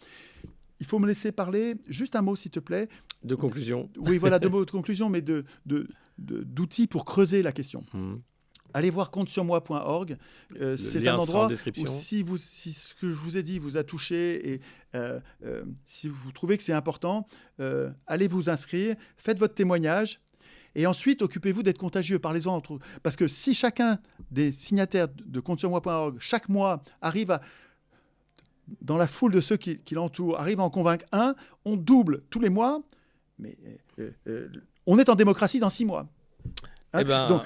Il faut me laisser parler. Juste un mot, s'il te plaît. De conclusion. Oui, voilà, de mots de conclusion, mais d'outils pour creuser la question. Allez voir comptesurmoi.org. C'est un endroit où si ce que je vous ai dit vous a touché et si vous trouvez que c'est important, allez vous inscrire, faites votre témoignage et ensuite occupez-vous d'être contagieux. Parlez-en entre vous. Parce que si chacun des signataires de comptesurmoi.org chaque mois arrive à, dans la foule de ceux qui l'entourent, arrive à en convaincre un, on double tous les mois, mais on est en démocratie dans 6 mois. Hein, donc,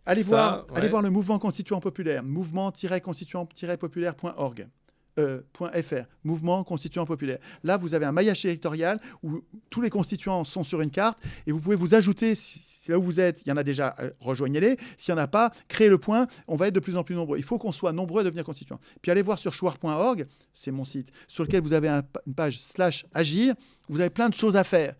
allez voir le mouvement constituant populaire, mouvement-constituant-populaire.org. .fr, mouvement constituant populaire. Là, vous avez un maillage territorial où tous les constituants sont sur une carte et vous pouvez vous ajouter, si là où vous êtes, il y en a déjà, rejoignez-les. S'il n'y en a pas, créez le point, on va être de plus en plus nombreux. Il faut qu'on soit nombreux à devenir constituants. Puis allez voir sur chouard.org, c'est mon site, sur lequel vous avez une page /agir, vous avez plein de choses à faire.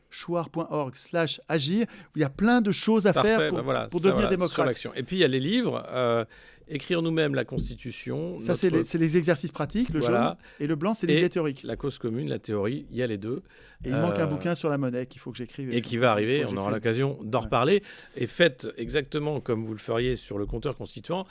chouard.org/agir, il y a plein de choses à faire pour devenir démocrate. Et puis il y a les livres. Écrire nous-mêmes la Constitution. Ça, c'est les exercices pratiques, le jaune, et le blanc, c'est l'idée théorique. La cause commune, la théorie, il y a les deux. Et il manque un bouquin sur la monnaie qu'il faut que j'écrive. Et qui va arriver, on aura l'occasion d'en reparler. Et faites exactement comme vous le feriez sur le compteur constituant.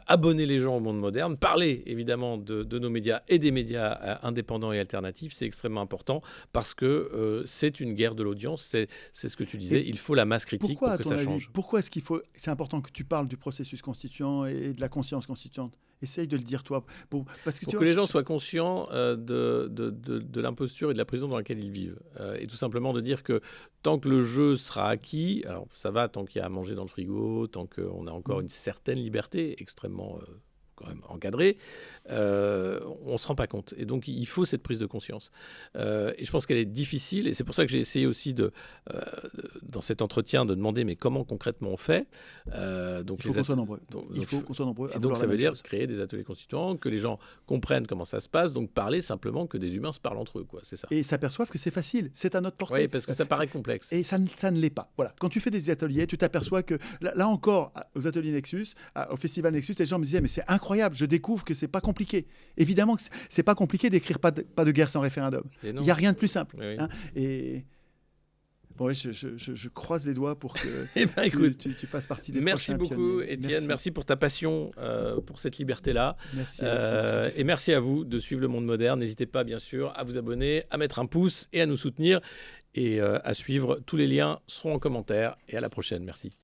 Abonnez les gens au monde moderne. Parlez évidemment de nos médias et des médias indépendants et alternatifs. C'est extrêmement important parce que c'est une guerre de l'audience. C'est ce que tu disais. Il faut la masse critique pour que ça change. Pourquoi est-ce qu'il faut... C'est important que tu parles du processus constituant et de la conscience constituante. Essaye de le dire toi. Pour que les gens soient conscients de l'imposture et de la prison dans laquelle ils vivent. Et tout simplement de dire que tant que le jeu sera acquis, alors ça va tant qu'il y a à manger dans le frigo, tant qu'on a encore une certaine liberté extrêmement quand même encadrée, on ne se rend pas compte. Et donc, il faut cette prise de conscience. Et je pense qu'elle est difficile. Et c'est pour ça que j'ai essayé aussi, dans cet entretien, de demander mais comment concrètement on fait. Donc, il faut qu'on soit nombreux. Il faut qu'on soit nombreux. Et donc, ça veut dire créer des ateliers constituants, que les gens comprennent comment ça se passe. Donc, parler simplement que des humains se parlent entre eux. C'est ça. Et s'aperçoivent que c'est facile. C'est à notre portée. Oui, parce que ça paraît complexe. Et ça ne l'est pas. Voilà. Quand tu fais des ateliers, tu t'aperçois que, là encore, aux ateliers Nexus, au festival Nexus, les gens me disaient mais c'est incroyable, je découvre que c'est pas compliqué. Évidemment que c'est pas compliqué d'écrire pas de guerre sans référendum. Il n'y a rien de plus simple. Oui. Hein. Et Bon, oui, je croise les doigts pour que Eh ben, écoute, tu fasses partie des merci prochains beaucoup, pionniers. Étienne. Merci pour ta passion pour cette liberté-là. Merci, Alexis, de ce que tu fais. Et merci à vous de suivre Le Monde Moderne. N'hésitez pas, bien sûr, à vous abonner, à mettre un pouce et à nous soutenir. Et à suivre. Tous les liens seront en commentaire. Et à la prochaine. Merci.